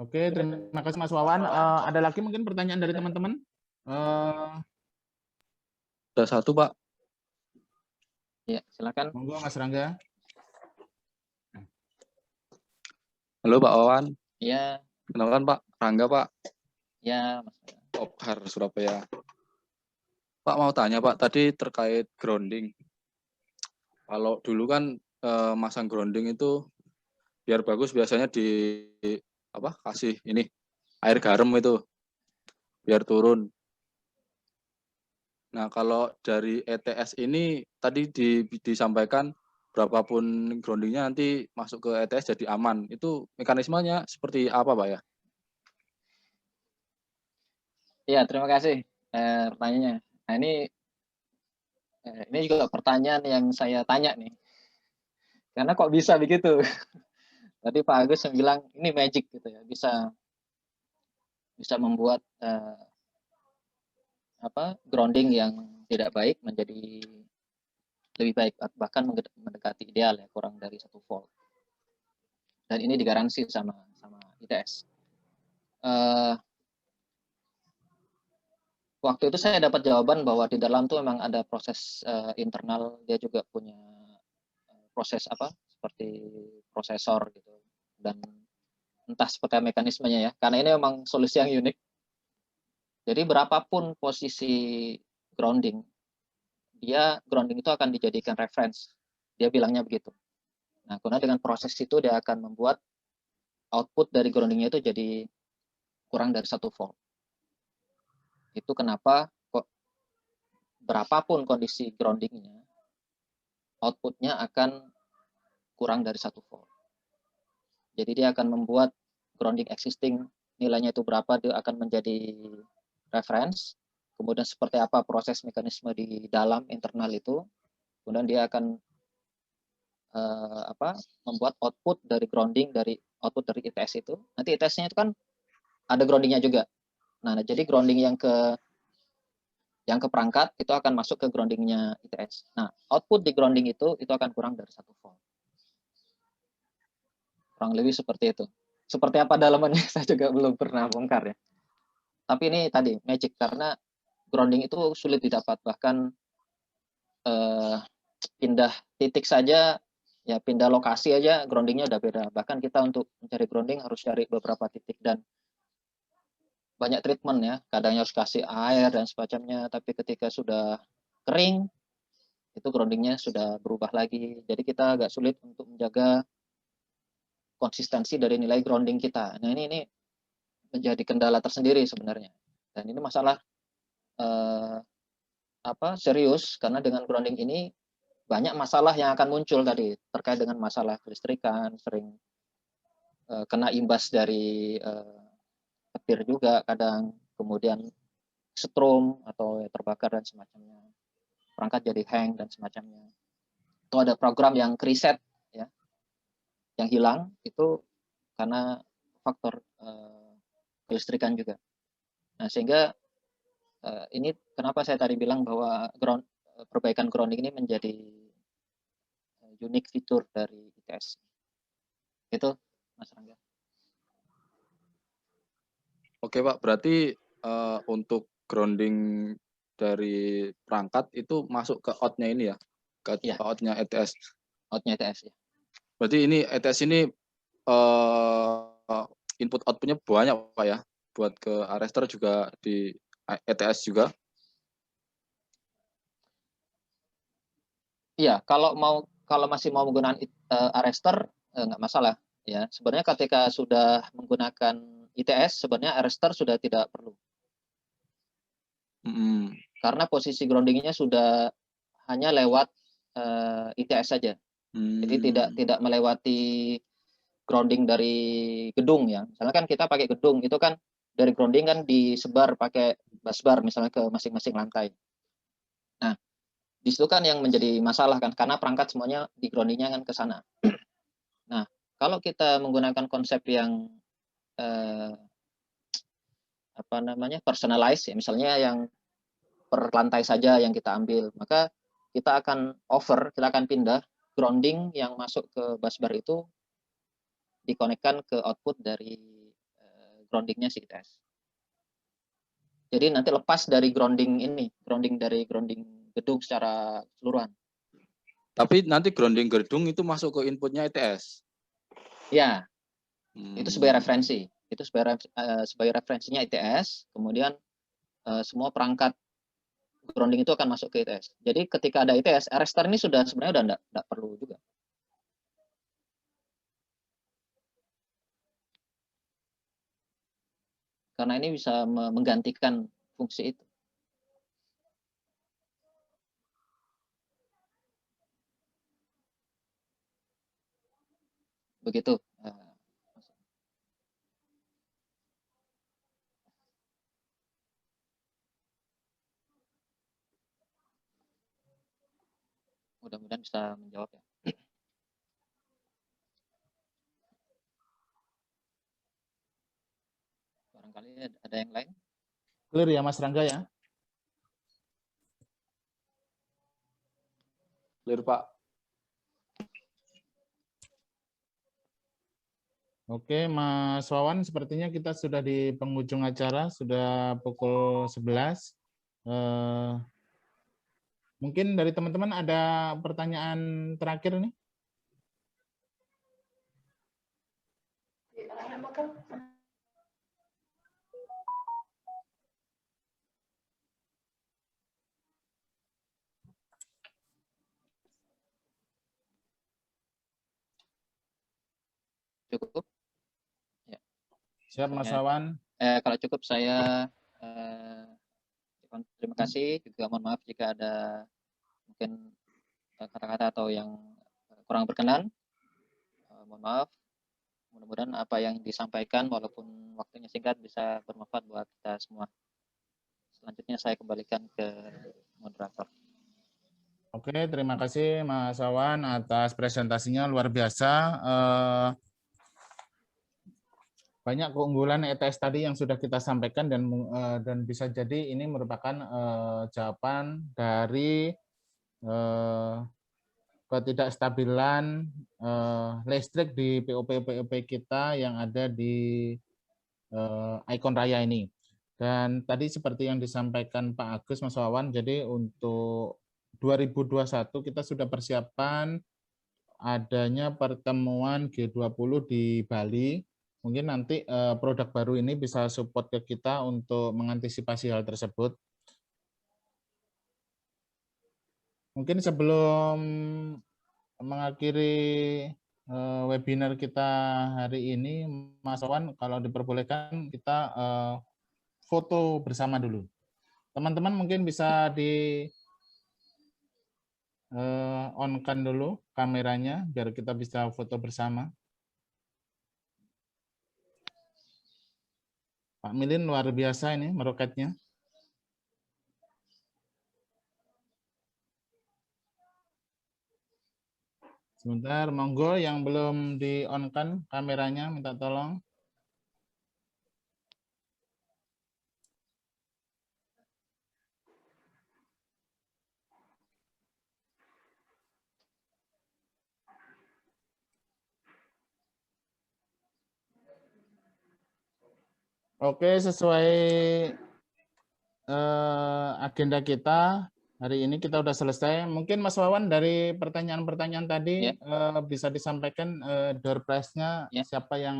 Speaker 2: Oke, terima kasih Mas Wawan. Ada lagi mungkin pertanyaan dari teman-teman?
Speaker 6: Ada satu, Pak.
Speaker 3: Ya, silakan.
Speaker 2: Monggo Mas Rangga.
Speaker 6: Halo Pak Wawan.
Speaker 3: Ya,
Speaker 6: Kenalkan Pak Rangga, Pak.
Speaker 3: ya Mas.
Speaker 6: Ophar Surabaya. Pak mau tanya Pak, tadi terkait grounding. Kalau dulu kan masang grounding itu biar bagus biasanya kasih ini air garam itu biar turun. Nah, kalau dari ETS ini tadi disampaikan berapapun groundingnya nanti masuk ke ETS jadi aman. Itu mekanismenya seperti apa, Pak ya?
Speaker 3: Ya, terima kasih pertanyaannya. Nah, ini juga pertanyaan yang saya tanya nih. Karena kok bisa begitu? Tadi Pak Agus yang bilang ini magic gitu ya, bisa membuat grounding yang tidak baik menjadi lebih baik, bahkan mendekati ideal ya, kurang dari 1 volt. Dan ini digaransi sama ITS. Waktu itu saya dapat jawaban bahwa di dalam tuh memang ada proses internal, dia juga punya proses seperti prosesor gitu, dan entah seperti apa mekanismenya ya, karena ini memang solusi yang unik. Jadi berapapun posisi grounding itu akan dijadikan reference. Dia bilangnya begitu. Nah, karena dengan proses itu dia akan membuat output dari groundingnya itu jadi kurang dari 1 volt. Itu kenapa kok berapapun kondisi groundingnya, outputnya akan kurang dari 1 volt. Jadi dia akan membuat grounding existing, nilainya itu berapa, dia akan menjadi reference. Kemudian seperti apa proses mekanisme di dalam internal itu, kemudian dia akan membuat output dari grounding dari output dari ITS itu. Nanti ITS-nya itu kan ada groundingnya juga. Nah, jadi grounding yang ke perangkat itu akan masuk ke groundingnya ITS. Nah, output di grounding itu akan kurang dari 1 volt. Kurang lebih seperti itu. Seperti apa dalamannya saya juga belum pernah bongkar ya. Tapi ini tadi magic, karena grounding itu sulit didapat, bahkan pindah titik saja, ya pindah lokasi aja groundingnya udah beda. Bahkan kita untuk mencari grounding harus cari beberapa titik dan banyak treatment ya. Kadangnya harus kasih air dan semacamnya, tapi ketika sudah kering, itu groundingnya sudah berubah lagi. Jadi kita agak sulit untuk menjaga konsistensi dari nilai grounding kita. Nah, ini menjadi kendala tersendiri sebenarnya. Dan ini masalah serius, karena dengan grounding ini banyak masalah yang akan muncul tadi terkait dengan masalah kelistrikan, sering kena imbas dari petir juga kadang, kemudian setrum atau terbakar dan semacamnya, perangkat jadi hang dan semacamnya. Itu ada program yang reset ya, yang hilang itu karena faktor kelistrikan juga. Nah, sehingga ini kenapa saya tadi bilang bahwa perbaikan grounding ini menjadi unique fitur dari ITS. Itu Mas Rangga.
Speaker 6: Oke Pak, berarti untuk grounding dari perangkat itu masuk ke out-nya ini ya? Ke
Speaker 3: Ya.
Speaker 6: out-nya ETS?
Speaker 3: Out-nya ETS ya.
Speaker 6: Berarti ini ETS ini input outputnya banyak Pak ya, buat ke arrestor juga di ETS juga.
Speaker 3: Iya, kalau masih mau menggunakan arrestor nggak masalah ya. Sebenarnya ketika sudah menggunakan ITS sebenarnya arrestor sudah tidak perlu. Karena posisi groundingnya sudah hanya lewat ITS saja. Jadi tidak melewati grounding dari gedung ya. Misalnya kan kita pakai gedung itu kan dari grounding kan disebar pakai busbar misalnya ke masing-masing lantai. Nah, di situ kan yang menjadi masalah kan karena perangkat semuanya di groundingnya kan ke sana. Nah, kalau kita menggunakan konsep yang personalize ya, misalnya yang per lantai saja yang kita ambil, maka kita akan pindah grounding yang masuk ke busbar itu dikonekkan ke output dari groundingnya si ITS. Jadi nanti lepas dari grounding gedung secara keseluruhan.
Speaker 6: Tapi nanti grounding gedung itu masuk ke inputnya ITS.
Speaker 3: Ya, itu sebagai referensi. Itu sebagai referensinya ITS. Kemudian semua perangkat grounding itu akan masuk ke ITS. Jadi ketika ada ITS, arrestor ini sudah sebenarnya udah enggak perlu juga. Karena ini bisa menggantikan fungsi itu. Begitu. Mudah-mudahan bisa menjawab ya. Barangkali ada yang lain?
Speaker 2: Clear ya Mas Rangga ya?
Speaker 6: Clear Pak.
Speaker 2: Oke, Mas Wawan, sepertinya kita sudah di penghujung acara, sudah pukul 11. Mungkin dari teman-teman ada pertanyaan terakhir nih?
Speaker 3: Cukup? Ya.
Speaker 2: Siap Mas Wawan.
Speaker 3: Kalau cukup saya terima kasih, juga mohon maaf jika ada mungkin kata-kata atau yang kurang berkenan. Mohon maaf. Mudah-mudahan apa yang disampaikan walaupun waktunya singkat bisa bermanfaat buat kita semua. Selanjutnya saya kembalikan ke moderator.
Speaker 2: Oke, terima kasih Mas Wawan atas presentasinya luar biasa. Banyak keunggulan ETS tadi yang sudah kita sampaikan dan bisa jadi ini merupakan jawaban dari ketidakstabilan listrik di POP kita yang ada di Icon Raya ini. Dan tadi seperti yang disampaikan Pak Agus, Mas Wawan, jadi untuk 2021 kita sudah persiapan adanya pertemuan G20 di Bali. Mungkin nanti produk baru ini bisa support ke kita untuk mengantisipasi hal tersebut. Mungkin sebelum mengakhiri webinar kita hari ini, Mas Wawan, kalau diperbolehkan kita foto bersama dulu. Teman-teman mungkin bisa di on-kan dulu kameranya biar kita bisa foto bersama. Pak Milin luar biasa ini meroketnya. Sebentar, monggo yang belum di on-kan kameranya minta tolong. Oke, sesuai agenda kita, hari ini kita udah selesai. Mungkin Mas Wawan dari pertanyaan-pertanyaan tadi
Speaker 3: Ya.
Speaker 2: bisa disampaikan door prize-nya
Speaker 3: Ya.
Speaker 2: siapa yang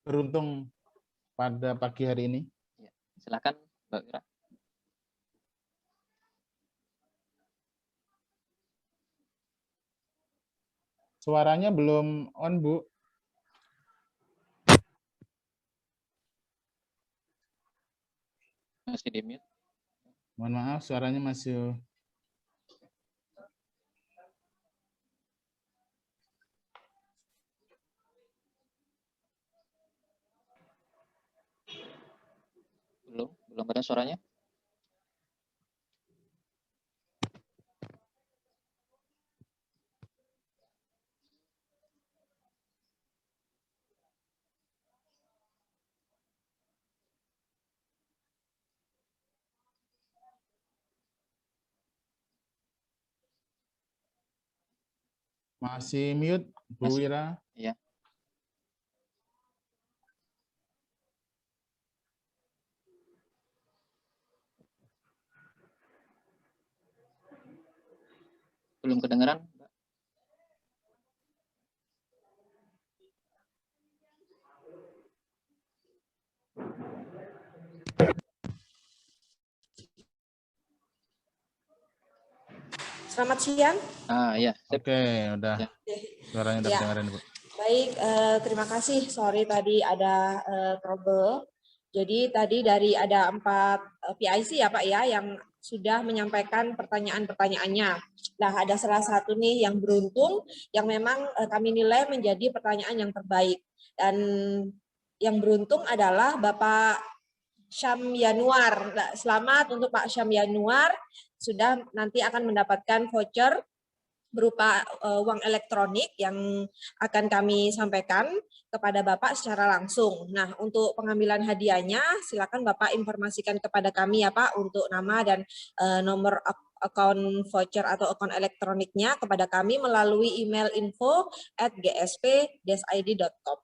Speaker 2: beruntung pada pagi hari ini?
Speaker 3: Ya. Silakan Mbak Wira.
Speaker 2: Suaranya belum on, Bu.
Speaker 3: Masih di mute.
Speaker 2: Mohon maaf, suaranya masih.
Speaker 3: Belum ada suaranya.
Speaker 2: Masih mute, Bu
Speaker 3: Masih.
Speaker 2: Wira.
Speaker 3: Iya. Belum kedengeran, Mbak.
Speaker 1: Selamat siang.
Speaker 3: Iya.
Speaker 2: Oke, udah.
Speaker 3: Ya.
Speaker 2: Suaranya udah
Speaker 1: Ya.
Speaker 2: kedengaran, Bu.
Speaker 1: Baik, terima kasih. Sorry tadi ada trouble. Jadi tadi dari ada 4 PIC ya Pak ya yang sudah menyampaikan pertanyaan-pertanyaannya. Nah, ada salah satu nih yang beruntung yang memang kami nilai menjadi pertanyaan yang terbaik. Dan yang beruntung adalah Bapak Syam Yanuar. Nah, selamat untuk Pak Syam Yanuar, sudah nanti akan mendapatkan voucher berupa uang elektronik yang akan kami sampaikan kepada Bapak secara langsung. Nah, untuk pengambilan hadiahnya, silakan Bapak informasikan kepada kami ya Pak untuk nama dan nomor akun voucher atau akun elektroniknya kepada kami melalui email info@gsp-id.com.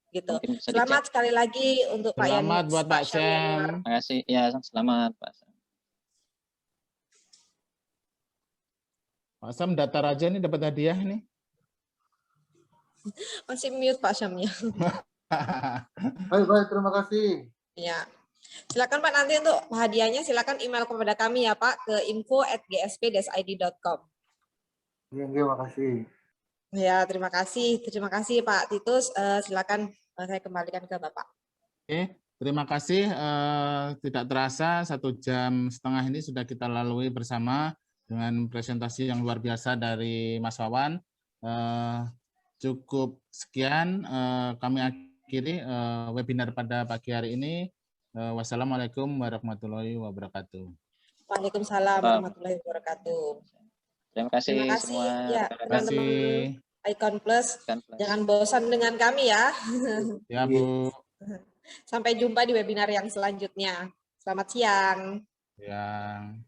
Speaker 1: Gitu. Selamat sekali lagi untuk Pak
Speaker 2: Selamat buat Pak
Speaker 1: Yanuar.
Speaker 3: Terima kasih. Ya, selamat Pak Sam.
Speaker 2: Pak Sam datar aja nih dapat hadiah nih.
Speaker 1: Masih mute Pak Syamnya.
Speaker 5: Baik, terima kasih.
Speaker 1: Ya. Silakan Pak, nanti untuk hadiahnya silakan email kepada kami ya Pak ke info@gsp-id.com.
Speaker 5: Terima kasih.
Speaker 1: Ya, terima kasih. Terima kasih Pak Titus. Silakan saya kembalikan ke Bapak.
Speaker 2: Oke, terima kasih. Tidak terasa 1,5 jam ini sudah kita lalui bersama dengan presentasi yang luar biasa dari Mas Wawan. Cukup sekian kami akhiri webinar pada pagi hari ini. Wassalamualaikum warahmatullahi wabarakatuh.
Speaker 1: Waalaikumsalam warahmatullahi wabarakatuh.
Speaker 3: Terima kasih
Speaker 1: semua. Ya, teman-teman Icon Plus. Jangan bosan dengan kami ya.
Speaker 2: Ya, Bu.
Speaker 1: Sampai jumpa di webinar yang selanjutnya. Selamat siang.
Speaker 2: Siang.